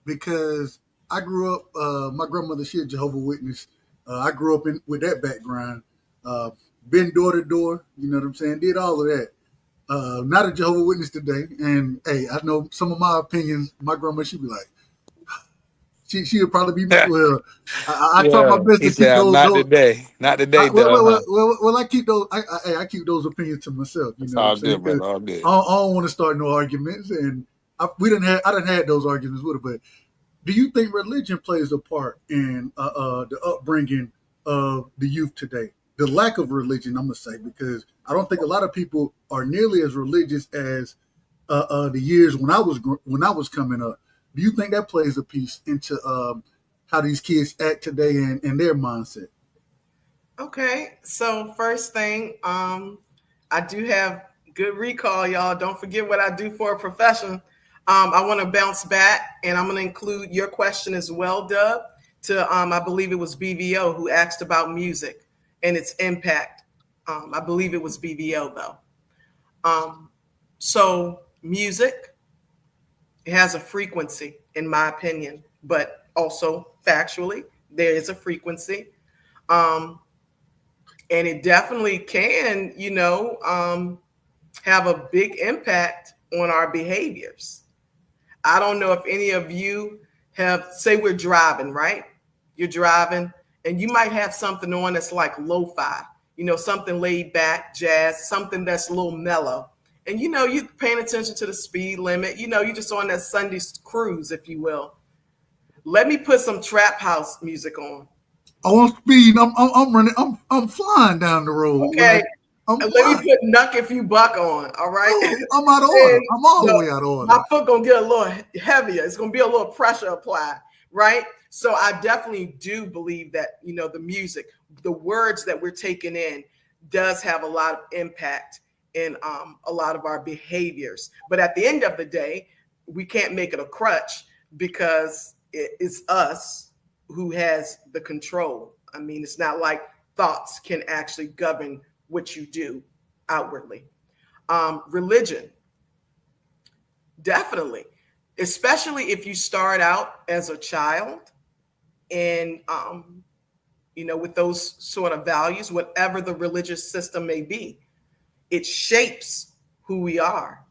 Because I grew up, my grandmother, she a Jehovah Witness. I grew up in with that background. Uh, been door to door, you know what I'm saying? Did all of that. Not a Jehovah Witness today. And hey, I know some of my opinions. My grandma, she'd be like, she would probably be, well, I try my Yeah. best He to keep said, not today. Not today, though, huh? I keep those, I keep those opinions to myself, you It's know what I'm all saying? good, Because brother. All good. I don't want to start no arguments. And I didn't had those arguments with her, but do you think religion plays a part in the upbringing of the youth today? The lack of religion, I'm gonna say, because I don't think a lot of people are nearly as religious as the years when I was coming up. Do you think that plays a piece into how these kids act today and their mindset? Okay, so first thing, I do have good recall, y'all. Don't forget what I do for a profession. I want to bounce back, and I'm going to include your question as well, Dub. To I believe it was BVO who asked about music and its impact. I believe it was BVO though. Um, so music, it has a frequency, in my opinion, but also factually, there is a frequency. Um, and it definitely can, have a big impact on our behaviors. I don't know if any of you have, say, we're driving, right? You're driving, and you might have something on that's like lo-fi, something laid back, jazz, something that's a little mellow. And you're paying attention to the speed limit. You're just on that Sunday cruise, if you will. Let me put some trap house music on. I want speed. I'm running. I'm flying down the road. Okay. I'm And let me flying. put Knuck If You Buck on. All right. Oh, I'm out of order. And I'm all the way out of order. my foot gonna get a little heavier. It's gonna be a little pressure applied, right? So I definitely do believe that the music, the words that we're taking in, does have a lot of impact in a lot of our behaviors. But at the end of the day, we can't make it a crutch because it's us who has the control. I mean, it's not like thoughts can actually govern what you do outwardly. Religion, definitely, especially if you start out as a child and, with those sort of values, whatever the religious system may be, it shapes who we are.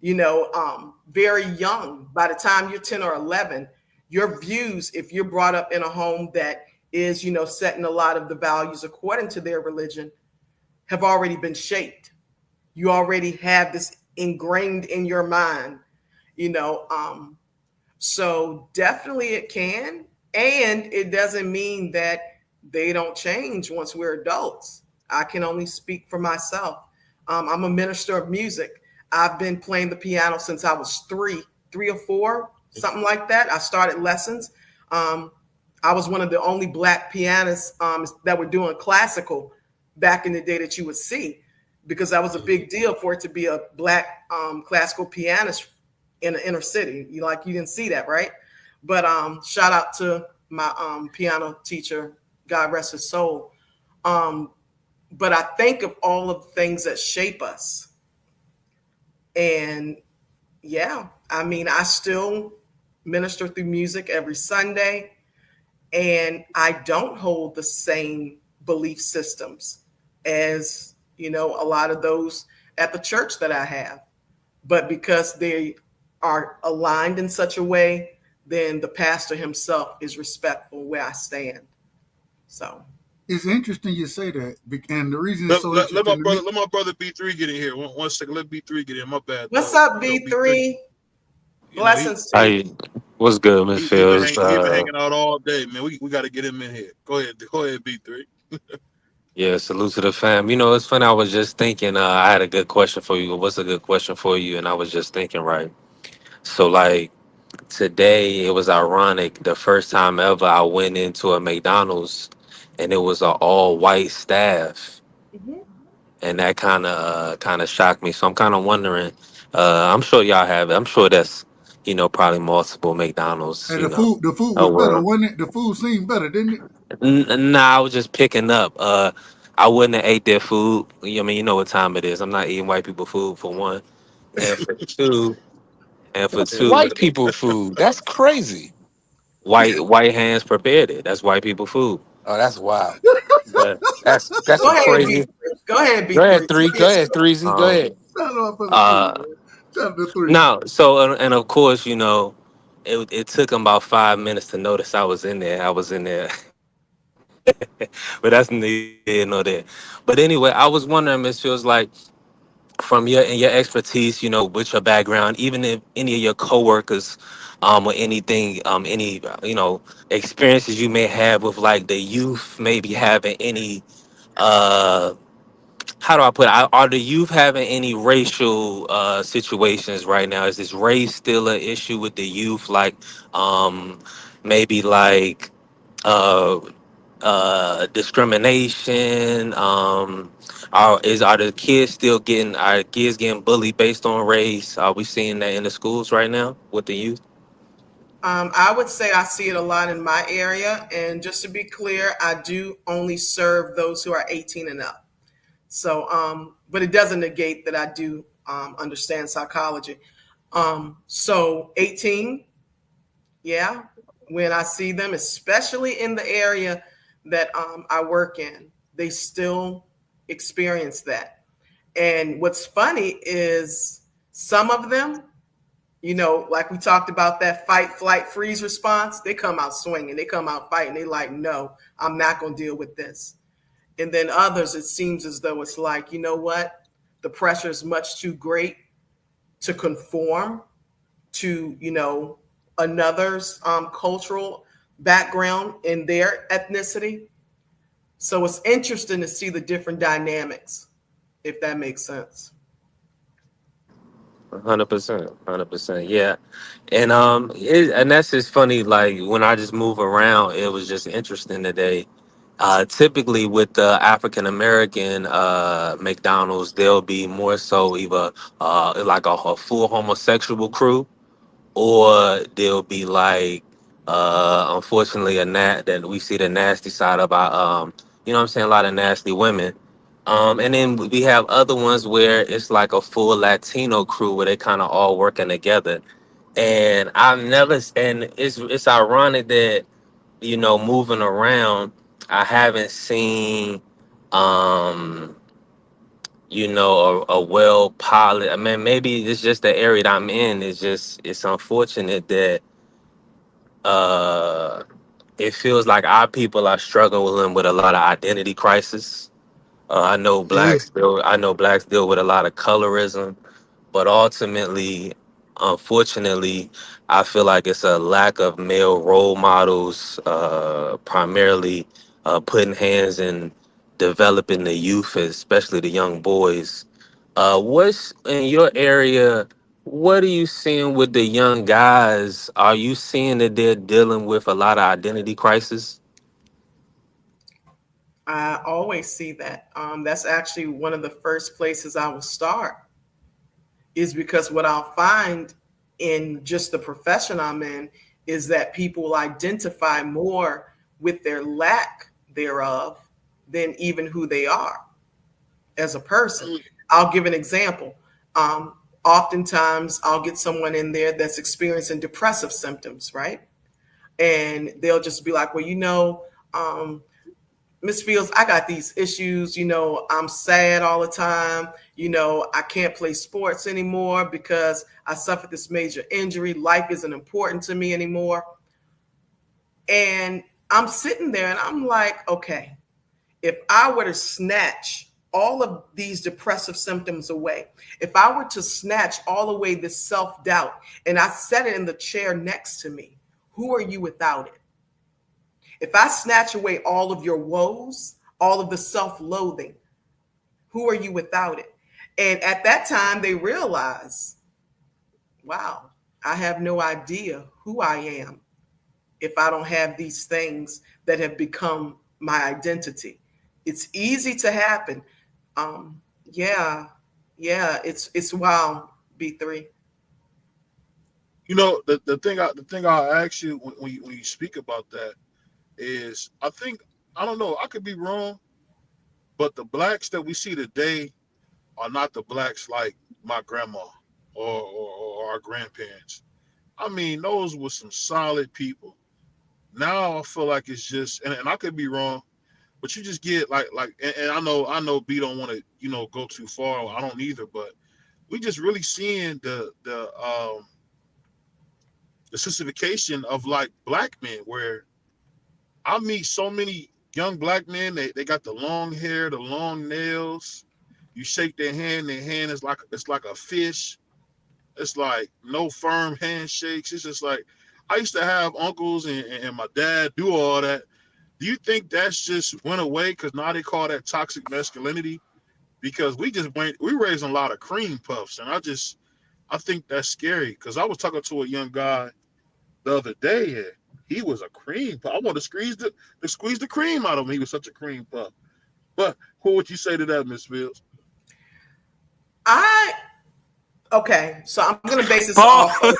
Very young, by the time you're 10 or 11, your views, if you're brought up in a home that is, setting a lot of the values according to their religion, have already been shaped. You already have this ingrained in your mind, you know. So definitely it can. And it doesn't mean that they don't change once we're adults. I can only speak for myself. I'm a minister of music. I've been playing the piano since I was three or four, something like that. I started lessons. I was one of the only Black pianists that were doing classical back in the day that you would see, because that was a big deal for it to be a Black classical pianist in the inner city. You didn't see that, right? But shout out to my piano teacher, God rest his soul. But I think of all of the things that shape us. And yeah, I mean, I still minister through music every Sunday, and I don't hold the same belief systems as, a lot of those at the church that I have. But because they are aligned in such a way, then the pastor himself is respectful where I stand. So It's interesting you say that, and the reason it's so interesting to me. Let my brother B3 get in here. One second, let B3 get in. My bad. what's up, B3? He Blessings to you. Hey, what's good, Miss Fields? he been hanging out all day, man. We got to get him in here. Go ahead, B3. Yeah, salute to the fam. You know, it's funny. I was just thinking. I had a good question for you. What's a good question for you? And I was just thinking, right. So, like today, it was ironic. The first time ever I went into a McDonald's, and it was an all white staff, Mhm. and that kind of shocked me. So I'm kind of wondering. I'm sure y'all have it. I'm sure that's probably multiple McDonald's. And the food Oh was better, well. wasn't it? The food seemed better, didn't it? Nah, I was just picking up. I wouldn't have ate their food. I mean, you know what time it is. I'm not eating white people food for one, and for two, White people food. That's crazy. white hands prepared it. That's white people food. Oh, that's wild. But That's Go a ahead, crazy. B3. Go ahead, Go B3. ahead, three. Tell Go your ahead, story. Threezy. Go um, ahead. Shout out for the three, uh, man. Shout out to three. no. So and of course, it took them about 5 minutes to notice I was in there. I was in there, but that's neither here nor there. But anyway, I was wondering, Miss Fields, like from your expertise, with your background, even if any of your coworkers, or anything, any experiences you may have with like the youth, maybe having any, uh, how do I put it? Are the youth having any racial situations right now? Is this race still an issue with the youth? Like, maybe like. Uh, discrimination? Are the kids still getting are kids getting bullied based on race? Are we seeing that in the schools right now with the youth? I would say I see it a lot in my area. And just to be clear, I do only serve those who are 18 and up. So, but it doesn't negate that I do understand psychology. So 18, yeah, when I see them, especially in the area that I work in, they still experience that. And what's funny is some of them, like we talked about that fight, flight, freeze response, they come out swinging, they come out fighting. They like, no, I'm not going to deal with this. And then others, it seems as though it's like, you know what? The pressure is much too great to conform to, another's cultural background in their ethnicity. So it's interesting to see the different dynamics, if that makes sense. 100%, 100%. Yeah, and that's just funny. Like when I just move around, it was just interesting today. Typically, with the African American McDonald's, there'll be more so either like a full homosexual crew, or there'll be like unfortunately that we see the nasty side of our you know what I'm saying, a lot of nasty women. And then we have other ones where it's like a full Latino crew where they kind of all working together. And it's ironic that, moving around, I haven't seen um a well pilot. I mean, maybe it's just the area that I'm in. It's unfortunate that uh it feels like our people are struggling with a lot of identity crisis. Yeah. I know blacks deal with a lot of colorism, but ultimately, unfortunately, I feel like it's a lack of male role models, primarily putting hands in developing the youth, especially the young boys. What's in your area? What are you seeing with the young guys? Are you seeing that they're dealing with a lot of identity crisis? I always see that. That's actually one of the first places I will start, is because what I'll find in just the profession I'm in is that people identify more with their lack thereof than even who they are as a person. I'll give an example. Oftentimes, I'll get someone in there that's experiencing depressive symptoms, right? And they'll just be like, well, um, Miss Fields, I got these issues. I'm sad all the time. I can't play sports anymore because I suffered this major injury. Life isn't important to me anymore. And I'm sitting there and I'm like, okay, if I were to snatch all of these depressive symptoms away, if I were to snatch all away this self doubt and I set it in the chair next to me, who are you without it? If I snatch away all of your woes, all of the self loathing, who are you without it? And at that time, they realize, wow, I have no idea who I am if I don't have these things that have become my identity. It's easy to happen. Yeah, yeah, it's wild, B3. The thing I ask you when you speak about that is, I don't know, I could be wrong, but the blacks that we see today are not the blacks like my grandma or our grandparents. I mean, those were some solid people. Now I feel like it's just, and I could be wrong, but you just get and I know B don't want to go too far. I don't either, but we just really seeing the sissification of like black men, where I meet so many young black men. They got the long hair, the long nails. You shake their hand is like it's like a fish. It's like no firm handshakes. It's just like I used to have uncles and my dad do all that. Do you think that's just went away because now they call that toxic masculinity? Because we raised a lot of cream puffs, and I think that's scary. Because I was talking to a young guy the other day, he was a cream puff. I want to squeeze the cream out of him. He was such a cream puff. But what would you say to that, Miss Fields? Okay, so I'm gonna base this Pause. off of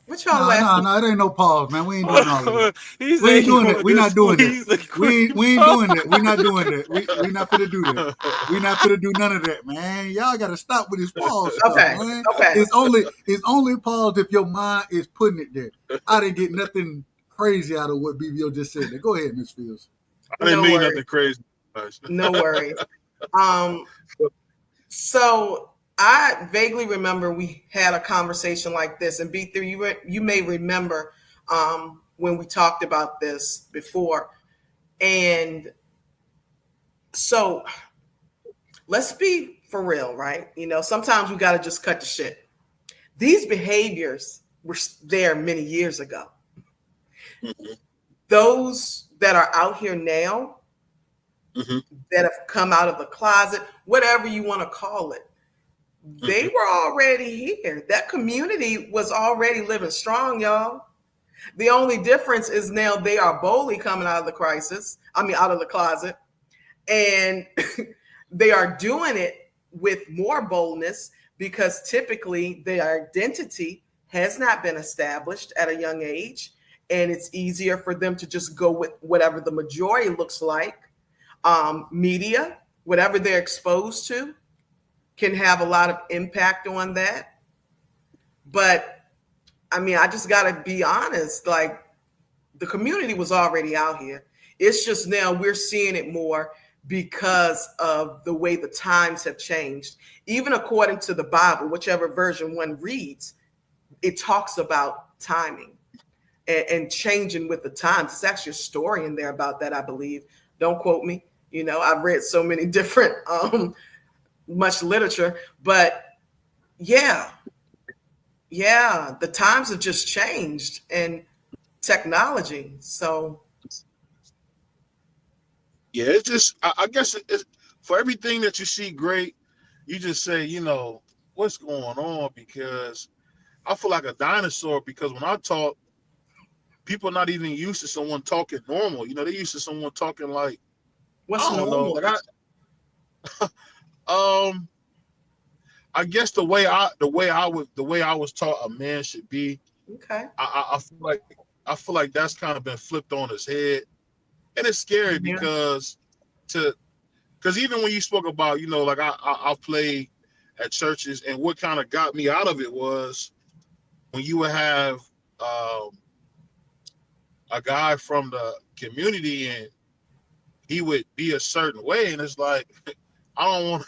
what y'all laughing. No, it ain't no pause, man. We ain't doing all of that. He We said ain't he doing that. wanted We to not doing that. squeeze the We cream. ain't doing that. We not doing that. We not finna do that. We not finna do none of that, man. Y'all gotta stop with this pause stuff, Okay, man. okay. It's only pause if your mind is putting it there. I didn't get nothing crazy out of what BBO just said. There. Go ahead, Miss Fields. I didn't No mean worries. nothing crazy. No worries. So I vaguely remember we had a conversation like this, and B3, you may remember when we talked about this before. And so let's be for real, right? You know, sometimes we got to just cut the shit. These behaviors were there many years ago. Mhm. Those that are out here now, Mhm. that have come out of the closet, whatever you want to call it, they Mhm. were already here. That community was already living strong, y'all. The only difference is now they are boldly coming out of the out of the closet, and they are doing it with more boldness because typically their identity has not been established at a young age, and it's easier for them to just go with whatever the majority looks like. Media, whatever they're exposed to, can have a lot of impact on that. But I mean, I just got to be honest. Like, the community was already out here. It's just now we're seeing it more because of the way the times have changed. Even according to the Bible, whichever version one reads, it talks about timing and changing with the times. It's actually a story in there about that, I believe. Don't quote me. You know, I've read so many different much literature, but yeah, the times have just changed, and technology. So Yeah, it's just I guess it's for everything that you see great, you just say, what's going on? Because I feel like a dinosaur because when I talk, people are not even used to someone talking normal. They're used to someone talking like, what's I don't know. normal? Like um I guess the way I was taught a man should be, Okay. I feel like that's kind of been flipped on his head. And it's scary Yeah. because even when you spoke about, like I played at churches, and what kind of got me out of it was when you would have a guy from the community and he would be a certain way, and it's like I don't want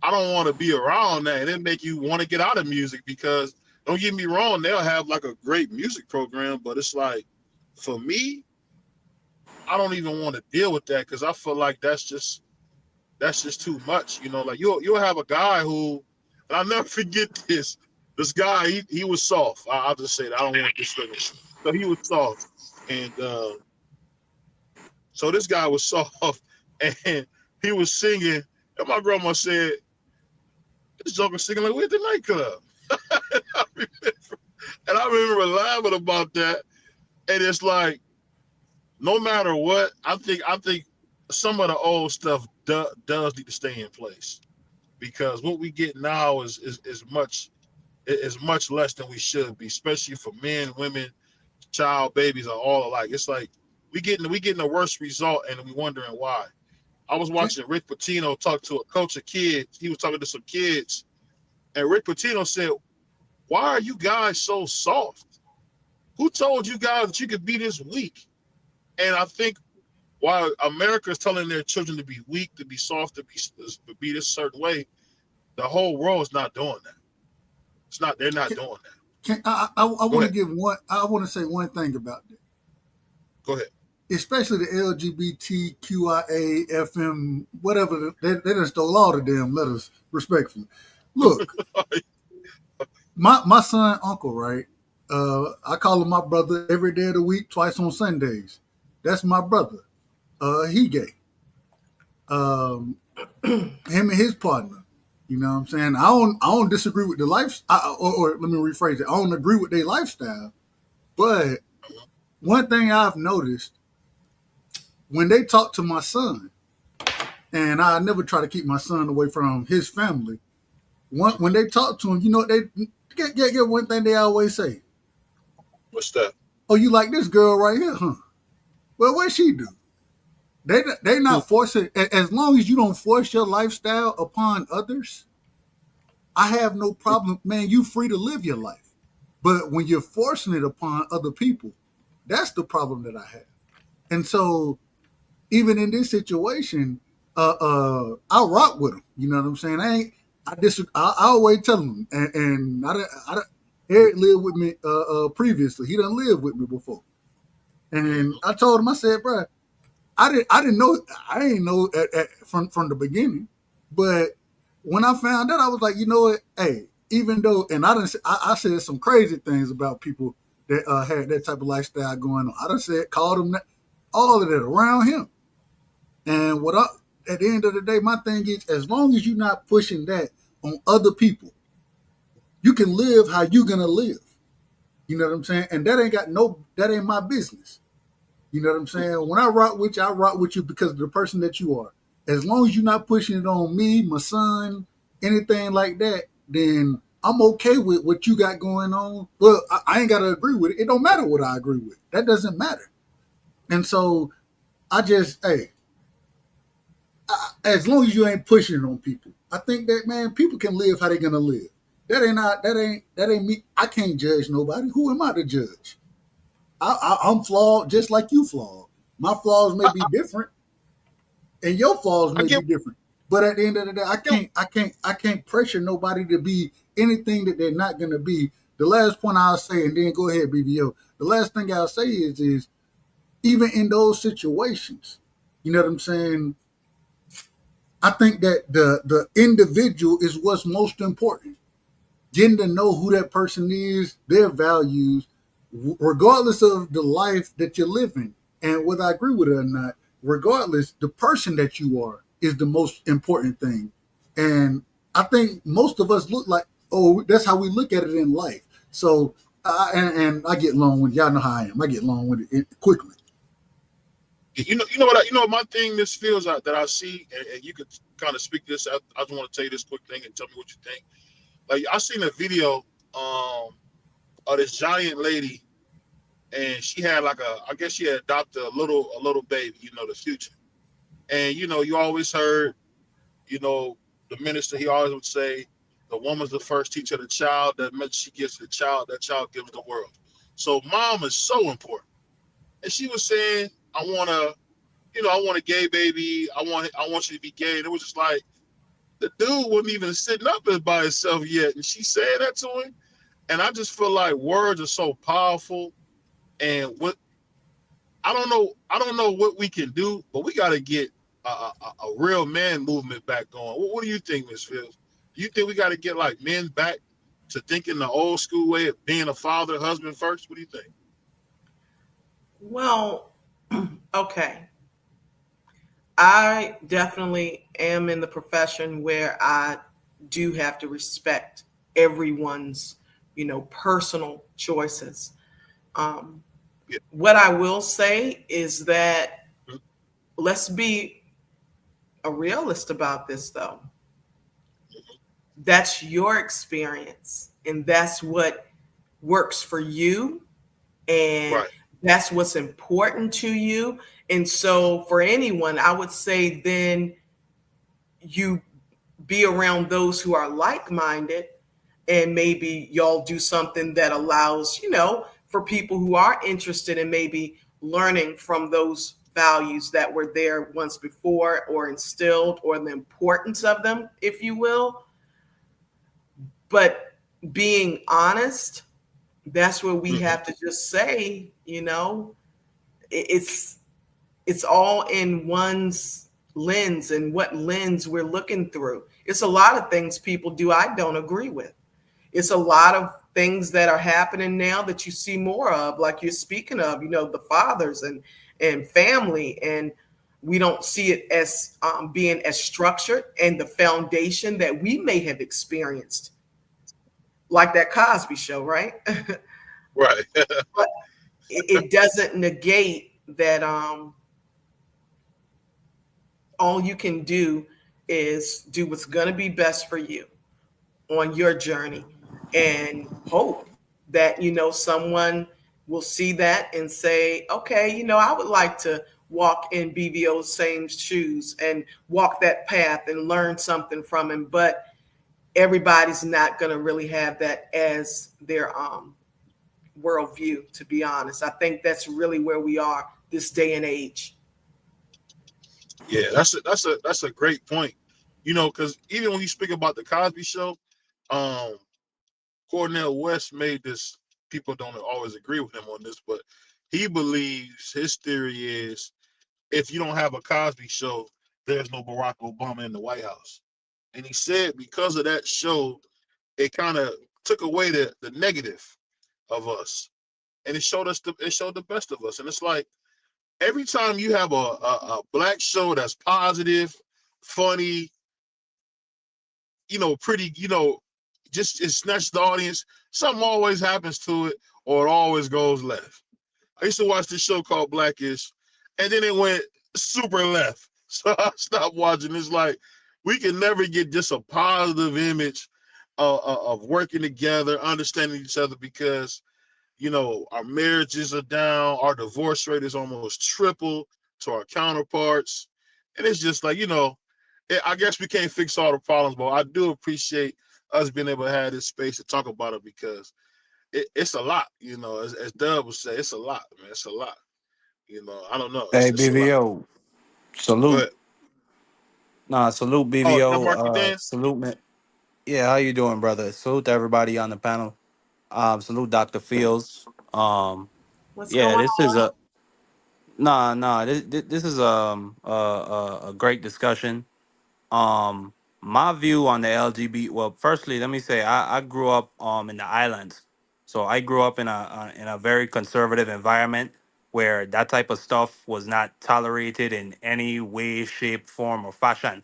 I don't want to be around that, and it make you want to get out of music because don't get me wrong, they'll have like a great music program, but it's like for me, I don't even want to deal with that because I feel like that's just too much. Like you'll have a guy who, and I'll never forget this. This guy, he was soft. I'll just say that. I don't want this thing. So he was soft, and so this guy was soft, and he was singing. And my grandma said, "This joker singing like we're at the nightclub." and I remember laughing about that. And it's like, no matter what, I think some of the old stuff does need to stay in place because what we get now is much less than we should be, especially for men, women, child, babies are all alike. It's like we getting the worst result, and we wondering why. I was watching Rick Pitino talk to a coach of kids. He was talking to some kids, and Rick Pitino said, "Why are you guys so soft? Who told you guys that you could be this weak?" And I think while America is telling their children to be weak, to be soft, to be this certain way, the whole world is not doing that. It's not. They're not doing that. I want to give one. I want to say one thing about that. Go ahead. Especially the LGBTQIA, FM, whatever. They done stole all the damn letters, respectfully. Look, my son, uncle, right? I call him my brother every day of the week, twice on Sundays. That's my brother. He gay. Him and his partner. You know what I'm saying? I don't disagree with the life, or let me rephrase it. I don't agree with their lifestyle, but one thing I've noticed when they talk to my son, and I never try to keep my son away from his family. When they talk to him, you know they get one thing they always say. What's that? Oh, you like this girl right here, huh? Well, what she do? They not forcing. As long as you don't force your lifestyle upon others, I have no problem, man. You free to live your life. But when you're forcing it upon other people, that's the problem that I have. And so even in this situation, I rock with him. You know what I'm saying? I always tell him, and Eric lived with me previously. He done lived with me before, and I told him, I said, bro, I didn't know from the beginning, but when I found out, I was like, you know what? Hey, even though, and I said some crazy things about people that had that type of lifestyle going on. I done said, called them all of that around him. And at the end of the day, my thing is, as long as you're not pushing that on other people, you can live how you're gonna live. You know what I'm saying? And that ain't my business. You know what I'm saying? When I rock with you because of the person that you are. As long as you're not pushing it on me, my son, anything like that, then I'm okay with what you got going on. Well, I ain't got to agree with it. It don't matter what I agree with. That doesn't matter. And so hey, as long as you ain't pushing it on people, I think that, man, people can live how they're gonna live. That ain't me. I can't judge nobody. Who am I to judge? I'm flawed just like you flawed. My flaws may be different, and your flaws may be different. But at the end of the day, I can't pressure nobody to be anything that they're not gonna be. The last point I'll say, and then go ahead, BBO. The last thing I'll say is even in those situations, you know what I'm saying? I think that the individual is what's most important. Getting to know who that person is, their values, regardless of the life that you're living, and whether I agree with it or not, regardless, the person that you are is the most important thing. And I think most of us look like, oh, that's how we look at it in life. So, and I get long with y'all know how I am. I get long with it quickly. My thing, Miss Fields, that I see, and you could kind of speak this. I just want to tell you this quick thing and tell me what you think. Like, I seen a video of this giant lady, and she had I guess she had adopted a little baby, the future. And you always heard, the minister, he always would say, the woman's the first teacher of the child. That much she gives to the child, that child gives the world. So mom is so important. And she was saying, I want a gay baby. I want you to be gay. And it was just like, the dude wasn't even sitting up by himself yet. And she said that to him. And I just feel like words are so powerful. And I don't know what we can do, but we got to get a real man movement back going. What do you think, Ms. Fields? Do you think we got to get like men back to thinking the old school way of being a father, husband first? What do you think? Well, okay. I definitely am in the profession where I do have to respect everyone's, personal choices. What I will say is that let's be a realist about this, though. That's your experience, and that's what works for you, and that's what's important to you. And so for anyone, I would say then you be around those who are like-minded, and maybe y'all do something that allows, for people who are interested in maybe learning from those values that were there once before or instilled, or the importance of them, if you will. But being honest, that's where we have to just say, it's all in one's lens and what lens we're looking through. It's a lot of things people do I don't agree with. It's a lot of things that are happening now that you see more of, like you're speaking of, the fathers and family. And We don't see it as being as structured and the foundation that we may have experienced, like that Cosby show, right? Right. But it doesn't negate that all you can do is do what's going to be best for you on your journey, and hope that someone will see that and say, okay, I would like to walk in BVO's same shoes and walk that path and learn something from him. But everybody's not going to really have that as their worldview, to be honest. I think that's really where we are this day and age. Yeah, that's a great point. Because even when you speak about the Cosby Show, um, Cornell West made this. People don't always agree with him on this, but he believes his theory is if you don't have a Cosby Show, there's no Barack Obama in the White House. And he said because of that show, it kind of took away the negative of us, and it showed the best of us. And it's like every time you have a black show that's positive, funny, pretty, just it snatches the audience. Something always happens to it, or it always goes left. I used to watch this show called Blackish, and then it went super left. So I stopped watching. It's like we can never get just a positive image of working together, understanding each other, because our marriages are down, our divorce rate is almost triple to our counterparts, and it's just like I guess we can't fix all the problems, but I do appreciate us being able to have this space to talk about it because it's a lot. As Dub would say, it's a lot, man. It's a lot. I don't know. Hey, It's a lot. BVO, Go salute. ahead. Nah, salute Oh, did I BVO. mark you down? Salute, man. Yeah, how you doing, brother? Salute to everybody on the panel. Salute Dr. Fields. Um, What's yeah, going this is a nah. This is a great discussion. Um, my view on the LGBT. Well, firstly, let me say I grew up in the islands, so I grew up in a very conservative environment where that type of stuff was not tolerated in any way, shape, form, or fashion.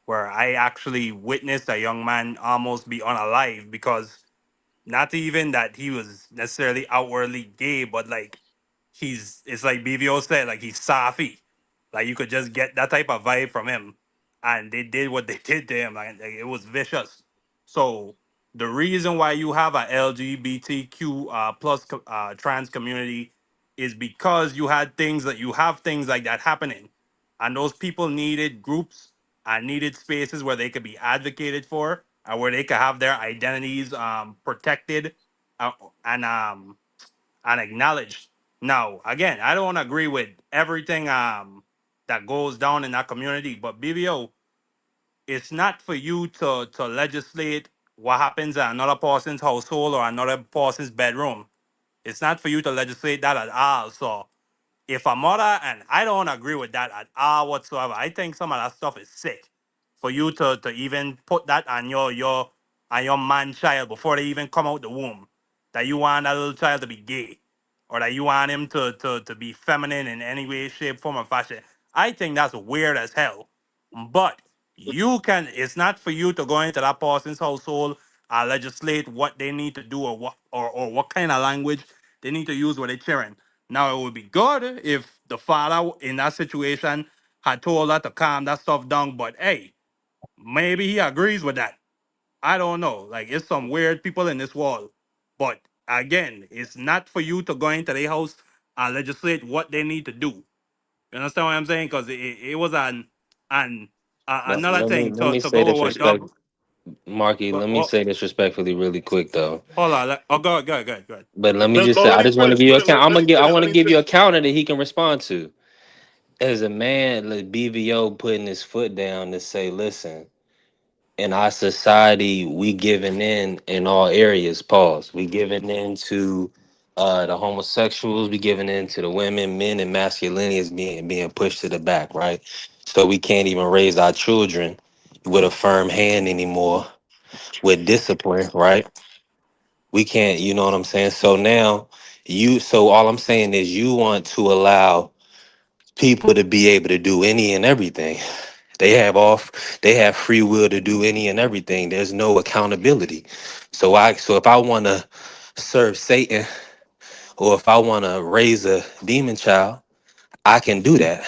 Where I actually witnessed a young man almost be unalive because not even that he was necessarily outwardly gay, but like it's like BVO said, like he's Safi. Like you could just get that type of vibe from him. And they did what they did to him. Like it was vicious. So the reason why you have a LGBTQ plus trans community is because you have things like that happening. And those people needed groups and needed spaces where they could be advocated for and where they could have their identities protected uh, and and acknowledged. Now, again, I don't agree with everything that goes down in that community, but BBO, it's not for you to legislate what happens at another person's household or another person's bedroom. It's not for you to legislate that at all. So if a mother, and I don't agree with that at all whatsoever. I think some of that stuff is sick. For you to even put that on your man child before they even come out the womb, that you want that little child to be gay, or that you want him to be feminine in any way, shape, form, or fashion. I think that's weird as hell. But you can. It's not for you to go into that person's household and legislate what they need to do or what kind of language they need to use with their children. Now it would be good if the father in that situation had told her to calm that stuff down. But hey, maybe he agrees with that. I don't know. Like it's some weird people in this world. But again, it's not for you to go into their house and legislate what they need to do. You understand what I'm saying? Because it was another thing Let me to say go this with what Doug. respect, Marky. But Let me oh, say this respectfully, really quick though. hold on. Go ahead. But let me No, just no, say, let I him just want to finish. give you a Let, count. let, I'm let gonna him give. I finish. want Let to him give you a finish. counter that he can respond to. As a man, like BVO putting his foot down to say, listen, in our society, we giving in all areas. Pause. We giving in to the homosexuals. We giving in to the women, men, and masculinity is being pushed to the back, right? So we can't even raise our children with a firm hand anymore, with discipline, right? We can't. You know what I'm saying? So now so all I'm saying is you want to allow people to be able to do any and everything. They have free will to do any and everything. There's no accountability. So if I want to serve Satan, or if I want to raise a demon child, I can do that.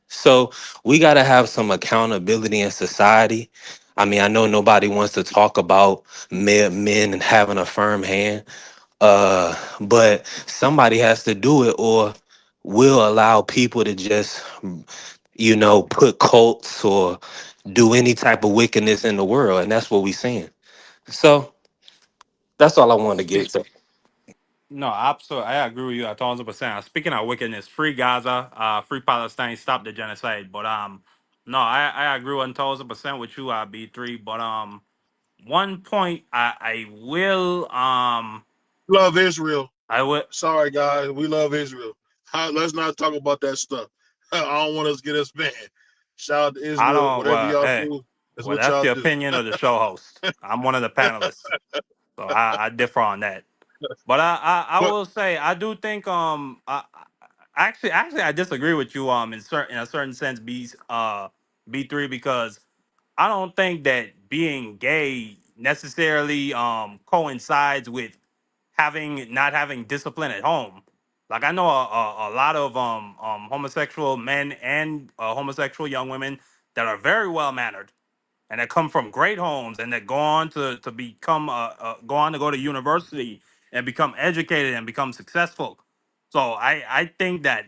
So we got to have some accountability in society. I mean, I know nobody wants to talk about men and having a firm hand, but somebody has to do it, or we'll allow people to just, put cults or do any type of wickedness in the world, and that's what we're seeing. So that's all I wanted to get Speak. to. No, absolutely. I agree with you 1,000%. Speaking of wickedness, free Gaza, free Palestine, stop the genocide. But no, I agree 1,000% with you, B3. But one point I will Love Israel. I will. Sorry, guys. We love Israel. Let's not talk about that stuff. I don't want us to get us banned. Shout out to I Israel. don't. Whatever Well, y'all hey, do, is well, what that's y'all the do. opinion of the show host. I'm one of the panelists, so I differ on that. But I But will say I do think actually I disagree with you in a certain sense B3, because I don't think that being gay necessarily coincides with having not having discipline at home. Like I know a lot of homosexual men and homosexual young women that are very well mannered and that come from great homes and that go on to become go on to go to university and become educated and become successful. So I think that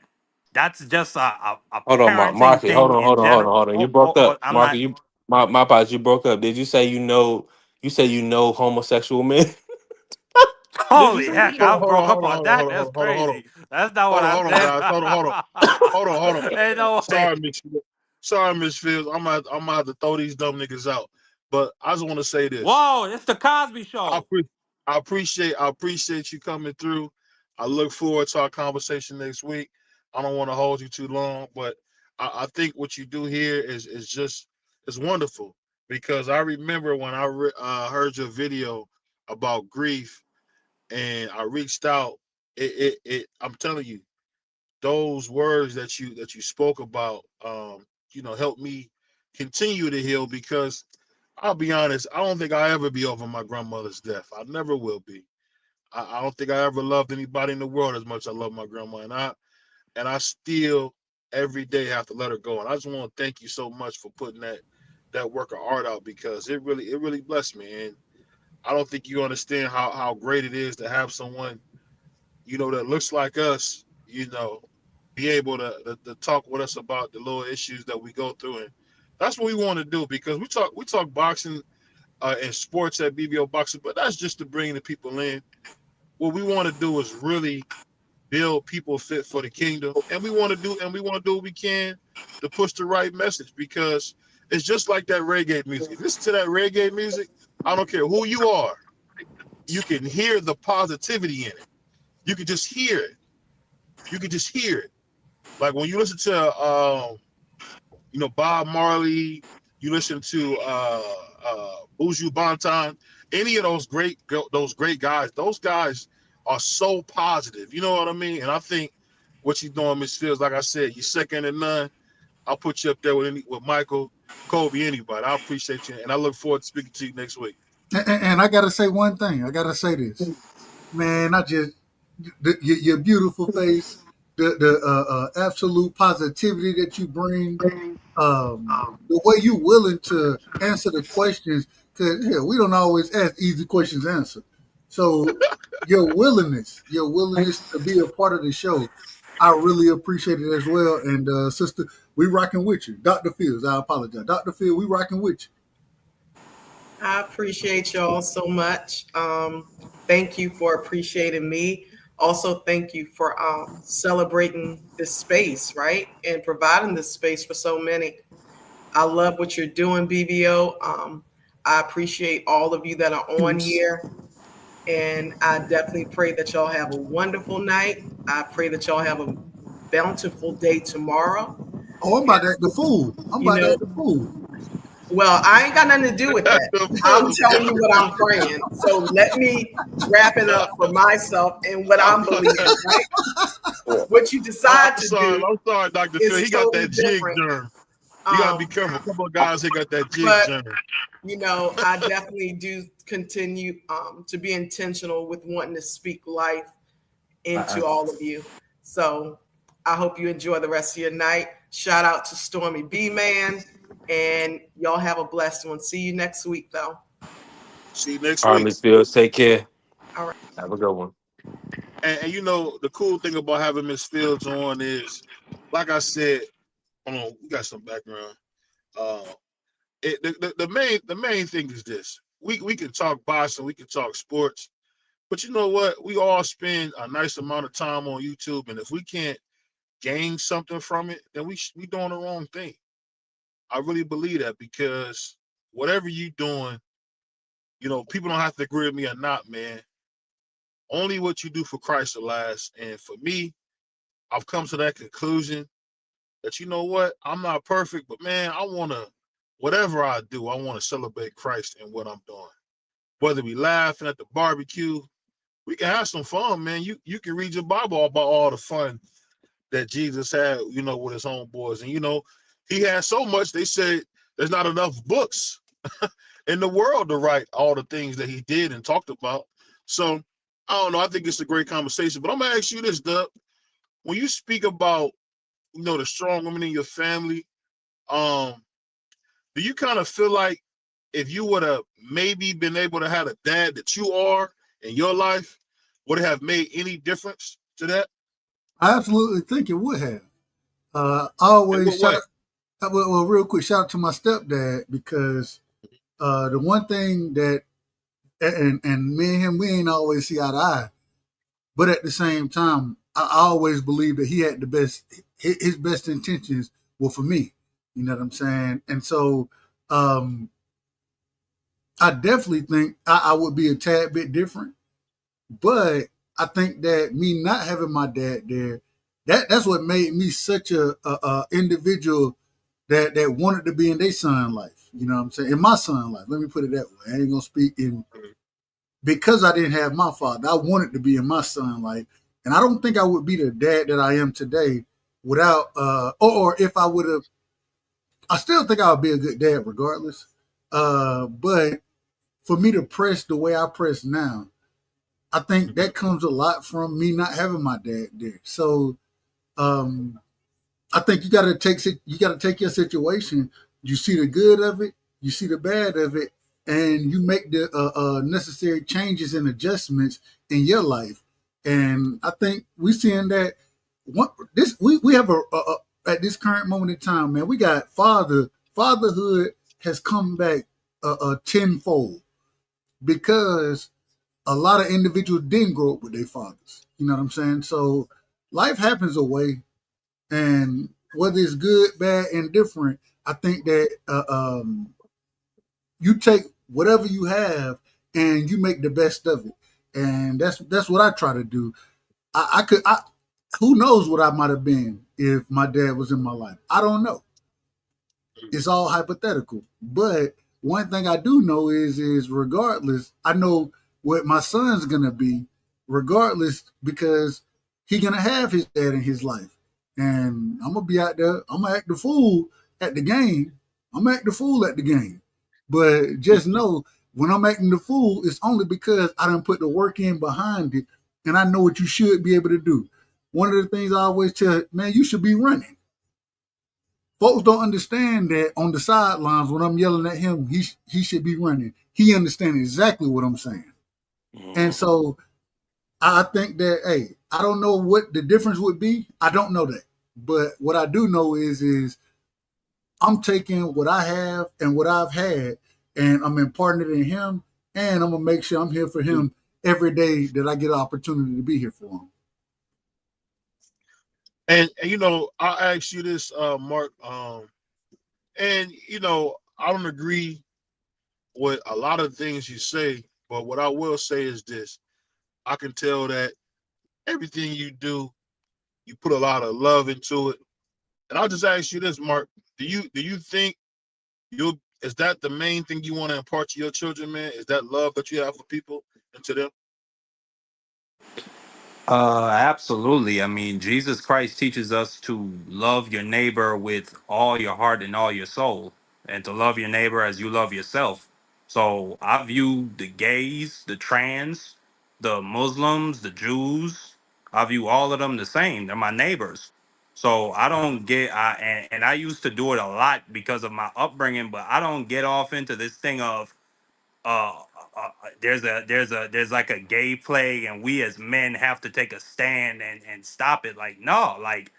that's just a Hold on, parenting Marky. Hold thing on, in hold on, hold on, general. hold on. You broke Oh, up, I'm Marky. not. My apologies. You broke up. Did you say you know? You say you know homosexual men? Did you Holy say heck, that? I hold broke on, up hold on, on hold on, that. hold on, That's hold on, hold on, crazy. That's not what I hold on, said. guys. Hold on. Ain't no way. Sorry, Miss. Sorry, Miss Fields. I'm gonna have to throw these dumb niggas out. But I just want to say this. Whoa, it's the Cosby I, Show. pre- I appreciate you coming through. I look forward to our conversation next week. I don't want to hold you too long, but I think what you do here is just is wonderful, because I remember when heard your video about grief and I reached out. I'm telling you, those words that you spoke about, helped me continue to heal, because I'll be honest, I don't think I'll ever be over my grandmother's death. I never will be. I don't think I ever loved anybody in the world as much as I love my grandma, and I still every day have to let her go. And I just want to thank you so much for putting that work of art out, because it really blessed me. And I don't think you understand how great it is to have someone, that looks like us, be able to talk with us about the little issues that we go through. And that's what we want to do, because we talk boxing and sports at BBO Boxing, but that's just to bring the people in. What we want to do is really build people fit for the kingdom, and we want to do what we can to push the right message, because it's just like that reggae music. Listen to that reggae music. I don't care who you are. You can hear the positivity in it. You can just hear it. You can just hear it. Like when you listen to Bob Marley, you listen to Buju Banton, any of those great guys. Those guys are so positive. You know what I mean? And I think what you're doing, Miss Fields, like I said, you're second to none. I'll put you up there with Michael, Kobe, anybody. I appreciate you, and I look forward to speaking to you next week. And I gotta say one thing. I gotta say this, man. Your beautiful face, the absolute positivity that you bring, the way you willing to answer the questions, because we don't always ask easy questions answered. So your willingness to be a part of the show, I really appreciate it as well. And sister, we rocking with you, Dr. Fields. I apologize, Dr. Fields. We rocking with you. I appreciate y'all so much. Thank you for appreciating me. Also, thank you for celebrating this space, right? And providing this space for so many. I love what you're doing, BBO. I appreciate all of you that are on here. And I definitely pray that y'all have a wonderful night. I pray that y'all have a bountiful day tomorrow. Oh, I'm about to act the fool. I'm You about to know, act the fool. well, I ain't got nothing to do with that. The I'm fool. telling you what I'm praying. So let me wrap it up for myself and what I'm believing, right? What you decide to do I'm sorry, Dr. Phil. He is got totally that jig different. germ. You gotta be careful. A couple of guys here got that jig But germ. I definitely do continue to be intentional with wanting to speak life into all of you. So I hope you enjoy the rest of your night. Shout out to Stormy B Man, and y'all have a blessed one. See you next week, though. See you next All right, week. Miss Fields, take care. All right. Have a good one. And the cool thing about having Miss Fields on is, like I said, hold on, we got some background. Uh, the main thing is this: we can talk boxing, we can talk sports, but you know what? We all spend a nice amount of time on YouTube, and if we can't gain something from it, then we doing the wrong thing. I really believe that because whatever you doing, people don't have to agree with me or not, man. Only what you do for Christ will last. And for me, I've come to that conclusion that you know what? I'm not perfect, but man, whatever I do, I want to celebrate Christ in what I'm doing. Whether we laughing at the barbecue, we can have some fun, man. You can read your Bible about all the fun that Jesus had, with his homeboys. And he had so much, they said there's not enough books in the world to write all the things that he did and talked about. So I don't know. I think it's a great conversation. But I'm gonna ask you this, Doug. When you speak about, the strong women in your family, um, do you kind of feel like if you would have maybe been able to have a dad that you are in your life, would it have made any difference to that? I absolutely think it would have. I In always what way? well, real quick, shout out to my stepdad because the one thing that, and me and him, we ain't always see eye to eye, but at the same time, I always believe that he had the best, his best intentions were for me. You know what I'm saying? And so, um, I definitely think I would be a tad bit different, but I think that me not having my dad there, that's what made me such a individual that wanted to be in their son life. You know what I'm saying? In my son life. Let me put it that way. I ain't gonna speak in because I didn't have my father. I wanted to be in my son life, and I don't think I would be the dad that I am today without or if I would have. I still think I would be a good dad regardless. But for me to press the way I press now, I think that comes a lot from me not having my dad there. So um, I think you got to take your situation. You see the good of it, you see the bad of it, and you make the necessary changes and adjustments in your life. And I think we seeing that we have a at this current moment in time, man. We got fatherhood has come back tenfold because a lot of individuals didn't grow up with their fathers. You know what I'm saying? So life happens away, and whether it's good, bad, indifferent, I think that you take whatever you have and you make the best of it, and that's what I try to do. Who knows what I might have been if my dad was in my life? I don't know. It's all hypothetical. But one thing I do know is regardless, I know what my son's gonna be, regardless, because he gonna have his dad in his life. And I'm gonna be out there, I'm gonna act the fool at the game. I'm gonna act the fool at the game. But just know when I'm acting the fool, it's only because I done put the work in behind it and I know what you should be able to do. One of the things I always tell, man, you should be running. Folks don't understand that on the sidelines when I'm yelling at him, he should be running. He understands exactly what I'm saying. And so I think that, hey, I don't know what the difference would be. I don't know that. But what I do know is I'm taking what I have and what I've had and I'm imparting it in him, and I'm gonna make sure I'm here for him every day that I get an opportunity to be here for him. And I'll ask you this, Mark. And I don't agree with a lot of things you say, but what I will say is this: I can tell that everything you do, you put a lot of love into it. And I'll just ask you this, Mark: do you think you is that the main thing you want to impart to your children, man? Is that love that you have for people and to them? Absolutely. I mean, Jesus Christ teaches us to love your neighbor with all your heart and all your soul, and to love your neighbor as you love yourself. So I view the gays, the trans, the Muslims, the Jews, I view all of them the same. They're my neighbors. So I don't get, and I used to do it a lot because of my upbringing, but I don't get off into this thing of uh, there's like a gay plague and we as men have to take a stand and stop it. Like, no, like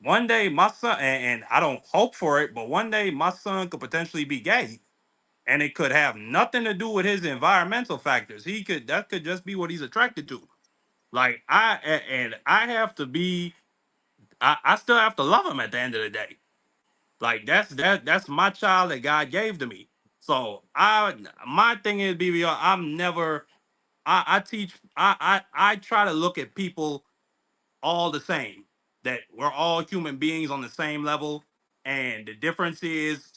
one day my son, and I don't hope for it, but one day my son could potentially be gay, and it could have nothing to do with his environmental factors. That could just be what he's attracted to. Like and I have to be, I still have to love him at the end of the day. Like that's my child that God gave to me. So my thing is, BBR, I'm never, I teach, I try to look at people all the same, that we're all human beings on the same level. And the difference is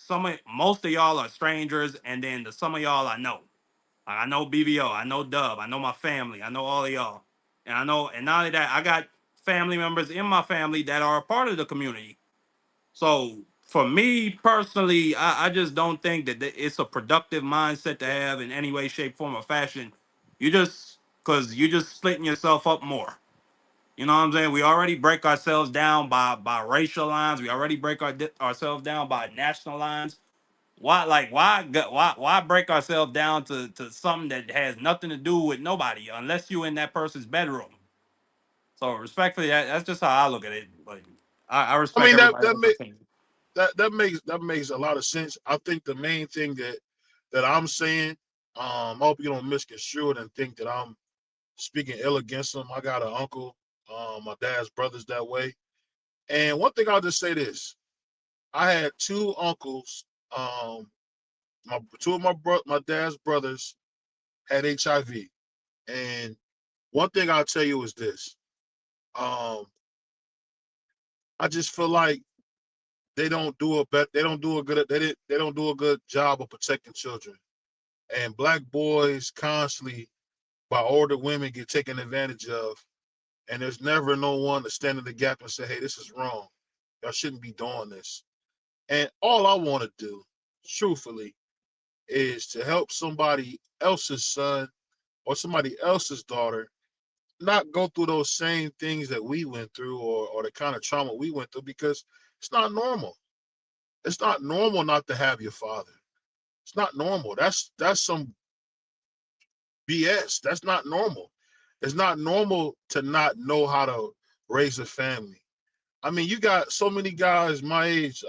most of y'all are strangers, and then some of y'all I know. I know BBO, I know Dub, I know my family, I know all of y'all. And I know, and not only that, I got family members in my family that are a part of the community. So for me personally, I just don't think that it's a productive mindset to have in any way, shape, form, or fashion. Because you're just splitting yourself up more. You know what I'm saying? We already break ourselves down by racial lines. We already break ourselves down by national lines. Why break ourselves down to something that has nothing to do with nobody unless you in that person's bedroom? So respectfully, that's just how I look at it. But I I respect mean everybody else's opinion. that makes a lot of sense. I think the main thing that I'm saying, I hope you don't misconstrue it and think that I'm speaking ill against them. I got an uncle, my dad's brother's that way. And one thing I'll just say this: I had two uncles. Two of my dad's brothers had HIV, and one thing I'll tell you is this: um, I just feel like they don't do a good they don't do a good job of protecting children. And black boys constantly by older women get taken advantage of, and there's never no one to stand in the gap and say, hey, this is wrong. Y'all shouldn't be doing this. And all I want to do, truthfully, is to help somebody else's son or somebody else's daughter not go through those same things that we went through, or the kind of trauma we went through, because it's not normal. It's not normal not to have your father. It's not normal. That's some BS. That's not normal. It's not normal to not know how to raise a family. I mean, you got so many guys my age,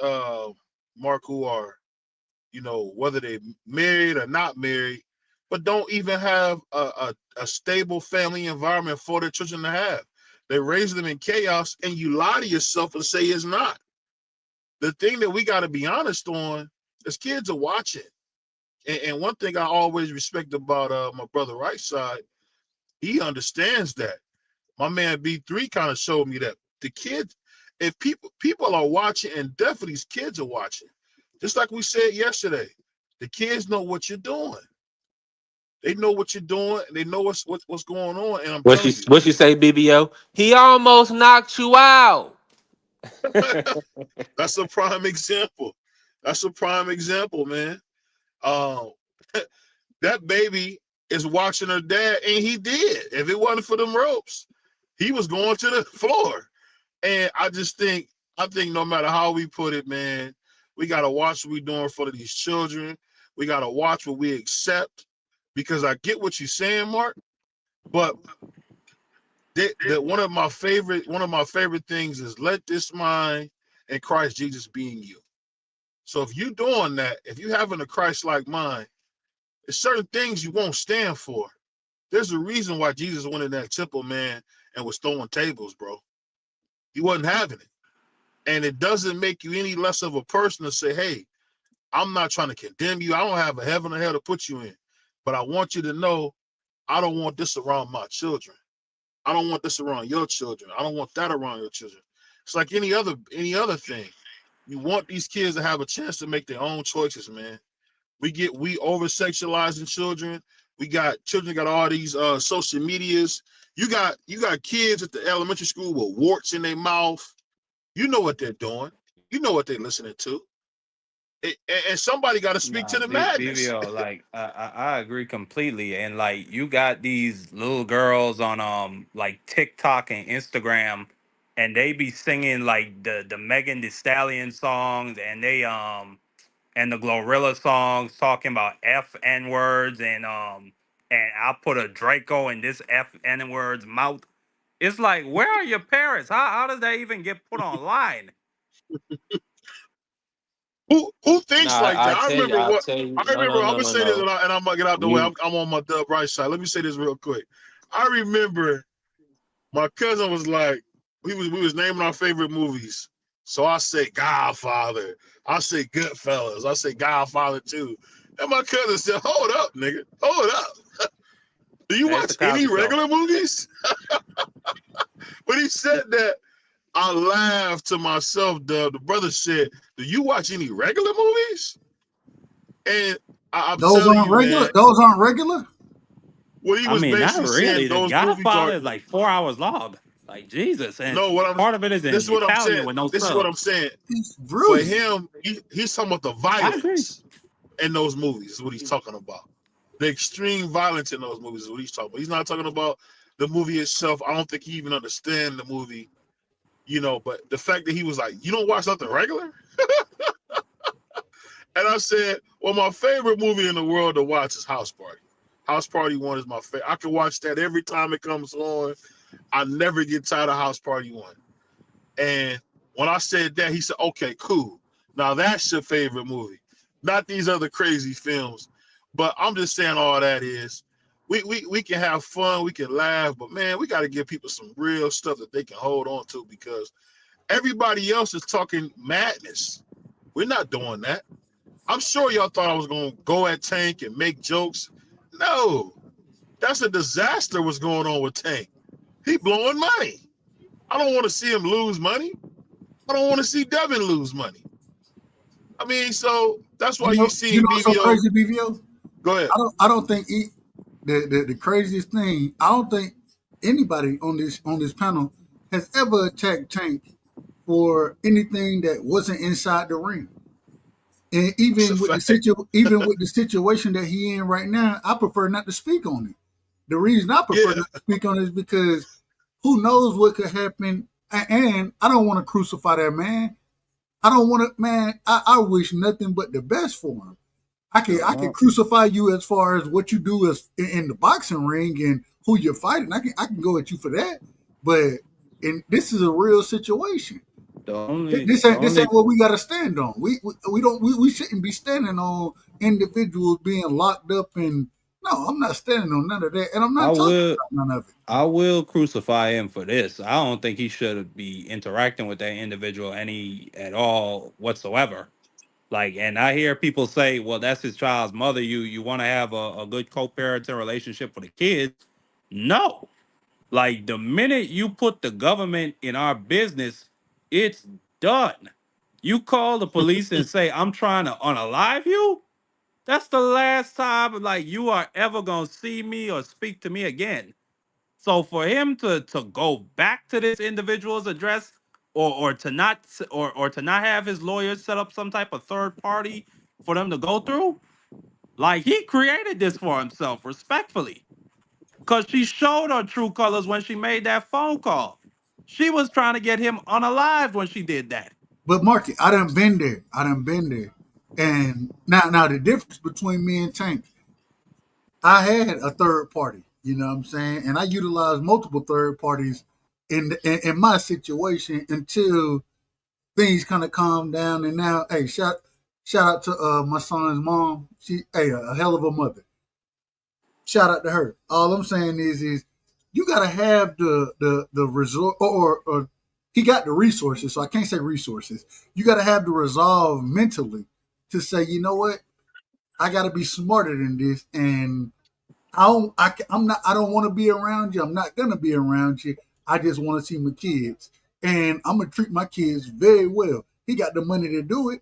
Mark, who are, whether they married or not married, but don't even have a stable family environment for their children to have. They raise them in chaos, and you lie to yourself and say it's not. The thing that we got to be honest on is kids are watching. And one thing I always respect about my brother right side, he understands that. My man B3 kind of showed me that the kids, if people are watching, and definitely these kids are watching, just like we said yesterday, the kids know what you're doing. They know what you're doing. They know what's going on. And I'm telling you, What you say, BBO? He almost knocked you out. that's a prime example. That's a prime example, man. Um, that baby is watching her dad, and he did. If it wasn't for them ropes, he was going to the floor. And I think no matter how we put it, man, we gotta watch what we're doing for these children. We gotta watch what we accept, because I get what you're saying, Mark. But one of my favorite things is, let this mind in Christ Jesus be in you. So if you're doing that, if you having a Christ-like mind, there's certain things you won't stand for. There's a reason why Jesus went in that temple, man, and was throwing tables, bro. He wasn't having it. And it doesn't make you any less of a person to say, hey, I'm not trying to condemn you. I don't have a heaven or hell to put you in. But I want you to know, I don't want this around my children. I don't want this around your children. I don't want that around your children. It's like any other thing. You want these kids to have a chance to make their own choices, man. We over sexualizing children. We got children got all these social medias. You got kids at the elementary school with warts in their mouth. You know what they're doing. You know what they're listening to. And somebody got to speak to Nah, the madness. BBO, like I agree completely. And like you got these little girls on like TikTok and Instagram, and they be singing like the Megan Thee Stallion songs, and the Glorilla songs talking about F N words, and I'll put a Draco in this F N words mouth. It's like, where are your parents? How does that even get put online? Who thinks Nah, like that? I tell you, I no, remember. no, I'm no, gonna no, say this, no. and I'm gonna get out the way. You, I'm on my Dub right side. Let me say this real quick. I remember my cousin was like, we was naming our favorite movies. So I say Godfather. I say Goodfellas. I say Godfather 2. And my cousin said, "Hold up, nigga. Hold up. Do you It's the watch any Cosby Show. regular movies?" When he said that, I laughed to myself. The brother said, "Do you watch any regular movies?" And I'm Those telling aren't you, regular. man, Those aren't regular. what he I was mean, not basically saying, really. The those movies are Godfather is like 4 hours long. Like Jesus, and no. What I'm part of it is This in is what I'm Italian saying. with no This is what I'm subs. saying. It's For brilliant. him, he's talking about the I agree. violence in those movies. Is what he's talking about. The extreme violence in those movies is what he's talking about. He's not talking about the movie itself. I don't think he even understands the movie, But the fact that he was like, "You don't watch something regular?" And I said, "Well, my favorite movie in the world to watch is House Party. House Party 1 is my favorite. I can watch that every time it comes on. I never get tired of House Party 1." And when I said that, he said, "Okay, cool. Now that's your favorite movie, not these other crazy films." But I'm just saying all that is, we can have fun, we can laugh, but man, we got to give people some real stuff that they can hold on to, because everybody else is talking madness. We're not doing that. I'm sure y'all thought I was going to go at Tank and make jokes. No, that's a disaster what's going on with Tank. He blowing money. I don't want to see him lose money. I don't want to see Devin lose money. I mean, so that's why you see You in know what's so BBO. crazy, BVO? Go ahead. I don't think the craziest thing. I don't think anybody on this panel has ever attacked Tank for anything that wasn't inside the ring. And That's a fact. even with the situation that he in right now, I prefer not to speak on it. The reason I prefer Yeah. not to speak on it is because who knows what could happen, and I don't want to crucify that man. I don't want to, man. I wish nothing but the best for him. I can crucify you as far as what you do as in the boxing ring and who you're fighting. I can go at you for that, but this is a real situation. The only, This the ain't only, what we got to stand on. We shouldn't be standing on individuals being locked up, and no, I'm not standing on none of that, and I'm I not talking will, about none of it. I will crucify him for this. I don't think he should be interacting with that individual any at all whatsoever. Like, and I hear people say, "Well, that's his child's mother. You want to have a good co-parenting relationship for the kids?" No, like the minute you put the government in our business, it's done. You call the police and say, "I'm trying to unalive you." That's the last time like you are ever gonna see me or speak to me again. So for him to go back to this individual's address, or to not or to not have his lawyers set up some type of third party for them to go through, like he created this for himself, respectfully. Cause she showed her true colors when she made that phone call. She was trying to get him unalived when she did that. But Marky, I done been there. I done been there, and now the difference between me and Tank, I had a third party. You know what I'm saying, and I utilized multiple third parties in my situation until things kind of calmed down. And now, hey, shout out to my son's mom. She, hey, a hell of a mother. Shout out to her. All I'm saying is you gotta have the resort, or he got the resources. So I can't say resources. You gotta have the resolve mentally to say, you know what, I gotta be smarter than this, and I'm not. I don't want to be around you. I'm not gonna be around you. I just want to see my kids, and I'm gonna treat my kids very well. He got the money to do it,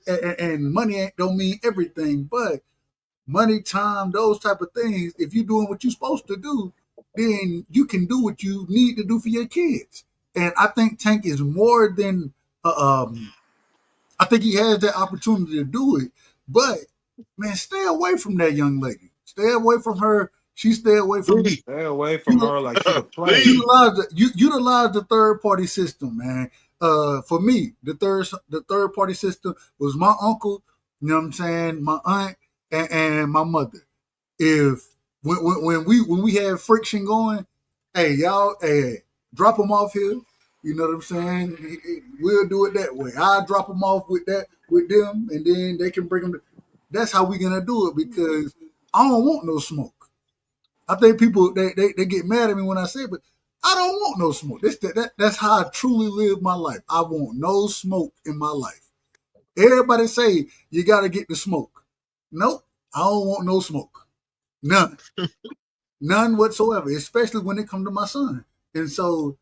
and money don't mean everything, but money, time, those type of things. If you're doing what you're supposed to do, then you can do what you need to do for your kids. And I think Tank is more than I think he has that opportunity to do it. But man, stay away from that young lady. Stay away from her. She stay away from you. Please, Stay away from her like she the plague. please. Utilize the third party system, man. For me, the third party system was my uncle. You know what I'm saying? My aunt and my mother. If when we have friction going, hey y'all, hey, drop them off here. You know what I'm saying? We'll do it that way. I'll drop them off with them, and then they can bring them. That's how we gonna do it because I don't want no smoke. I think people they get mad at me when I say it, but I don't want no smoke. That's how I truly live my life. I want no smoke in my life. Everybody say you got to get the smoke. Nope, I don't want no smoke. None, none whatsoever. Especially when it comes to my son. And so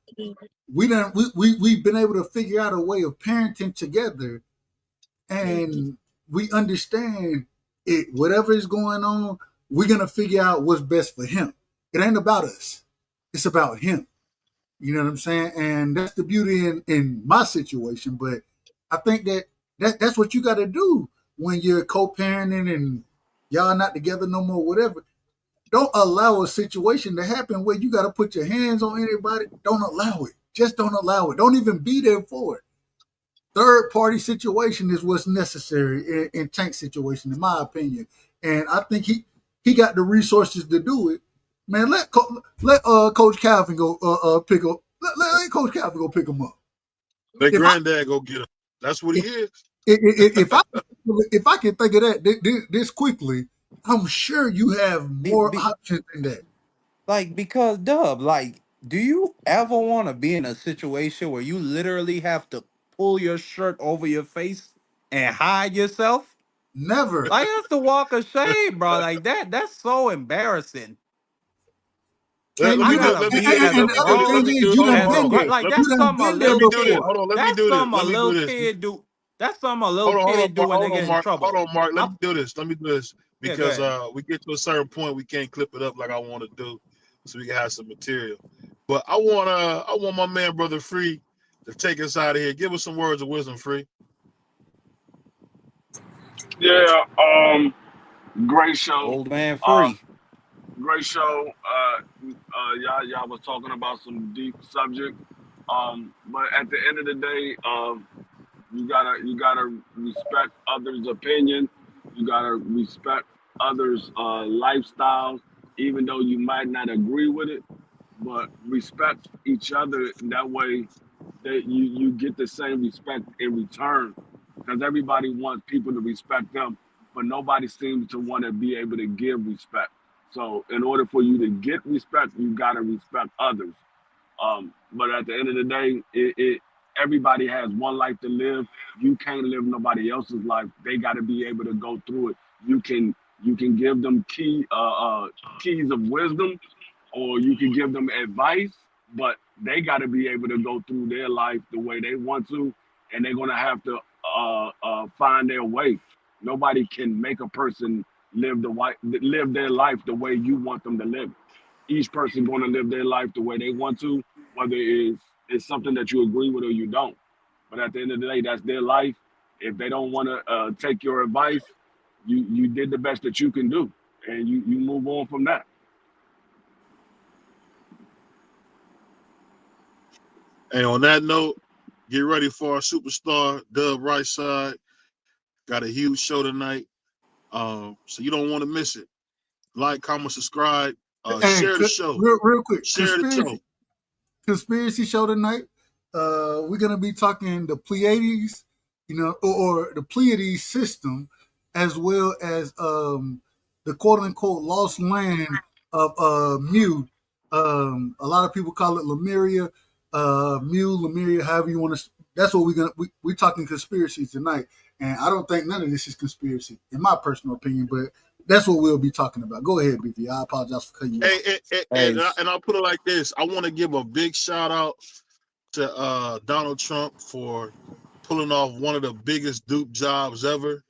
we've been able to figure out a way of parenting together, and we understand it. Whatever is going on, we're gonna figure out what's best for him. It ain't about us. It's about him. You know what I'm saying? And that's the beauty in my situation. But I think that's what you got to do when you're co-parenting and y'all not together no more. Whatever. Don't allow a situation to happen where you got to put your hands on anybody. Don't allow it. Just don't allow it. Don't even be there for it. Third party situation is what's necessary in Tank's situation, in my opinion. And I think he got the resources to do it. Man, let Coach Calvin go pick up. Let Coach Calvin go pick him up. Let If I granddad go get him. That's what he is. if I can think of that this quickly, I'm sure you have Be, more be, options than that. like because Dub, like, do you ever want to be in a situation where you literally have to pull your shirt over your face and hide yourself? Never. Like that's the walk of shame, bro. Like that's so embarrassing. Let, And let I me you do did, gotta let me be let as me a and let the me do other this. Let grown thing me do is, it. you Hold on, done as hold a on. been there. like Let, You that's done something a been let there me little do this. kid. before. Hold on. Let me That's do this. something a Let me do little this. kid do. That's something a little Hold on, hold on, kid do when hold they on, get in Mark. Hold trouble. on, Mark. Let I, me do this. Let me do this yeah, go because ahead. we get to a certain point we can't clip it up like I want to do, so we can have some material. But I want my man brother Free to take us out of here. Give us some words of wisdom, Free. Yeah, great show. Old man Uh, free. great show. Y'all was talking about some deep subject. But at the end of the day, you gotta respect others' opinion. You gotta respect others' lifestyles, even though you might not agree with it. But respect each other. That way, that you get the same respect in return. Because everybody wants people to respect them, but nobody seems to want to be able to give respect. So, in order for you to get respect, you gotta respect others. But at the end of the day, everybody has one life to live. You can't live nobody else's life. They got to be able to go through it. You can give them keys of wisdom, or you can give them advice, but they got to be able to go through their life the way they want to, and they're gonna have to find their way. Nobody can make a person live their life the way you want them to live. Each person going to live their life the way they want to, whether it's something that you agree with or you don't. But at the end of the day, that's their life. If they don't want to take your advice, you did the best that you can do, and you move on from that. And on that note, get ready for our superstar Dub Right Side. Got a huge show tonight, so you don't want to miss it. Like, comment, subscribe, And share the show. real quick, Share the show. conspiracy show tonight. We're gonna be talking the Pleiades, or the Pleiades system, as well as the quote unquote lost land of Mu. A lot of people call it Lemuria, Mu, Lemuria, however you want to. That's what we're talking conspiracies tonight, and I don't think none of this is conspiracy, in my personal opinion, but. That's what we'll be talking about. Go ahead, BV. I apologize for cutting you off. Hey, And I'll put it like this. I want to give a big shout out to Donald Trump for pulling off one of the biggest dupe jobs ever.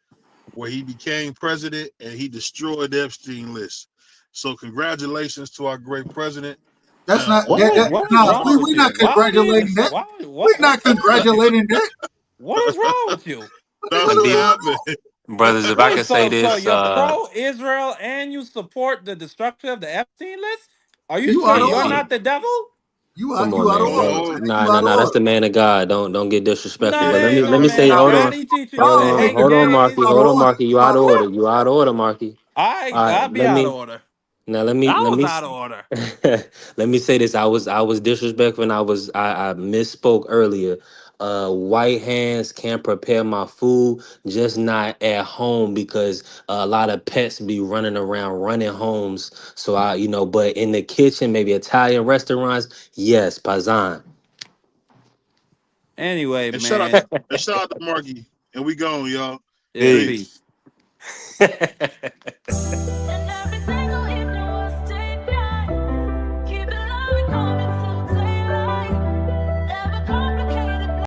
where he became president and he destroyed the Epstein list. So congratulations to our great president. That's not What is what is no. wrong with We're you? not Why do you congratulating that. why We're not congratulating that. what is wrong with you? What the That's hell And is what be going happened. on? brothers, if I Wait, can say so this, you're pro Israel and you support the destruction of the Epstein list? Are you You sure out of you're order. not the devil? come You on, out of man, order, don't, Oh, man. nah, You nah, out of nah. That's order. the man of God. Don't get disrespectful. No, But that ain't let no me say, man of hold Hey, God. on, He teaching hold you to on. hate hold on, gays. Marky, You out of hold on, order. Marky. You You out out of of order. order. You out of order, Marky. All right, I'll be out of order. now I was out of order. let me say this. I was disrespectful and I misspoke earlier. White hands can prepare my food, just not at home because a lot of pets be running around running homes. So but in the kitchen, maybe Italian restaurants, yes, pazan. Anyway, and shout out man. and shout out to Marky. And we gone, y'all. Yeah, Peace. Peace. peace.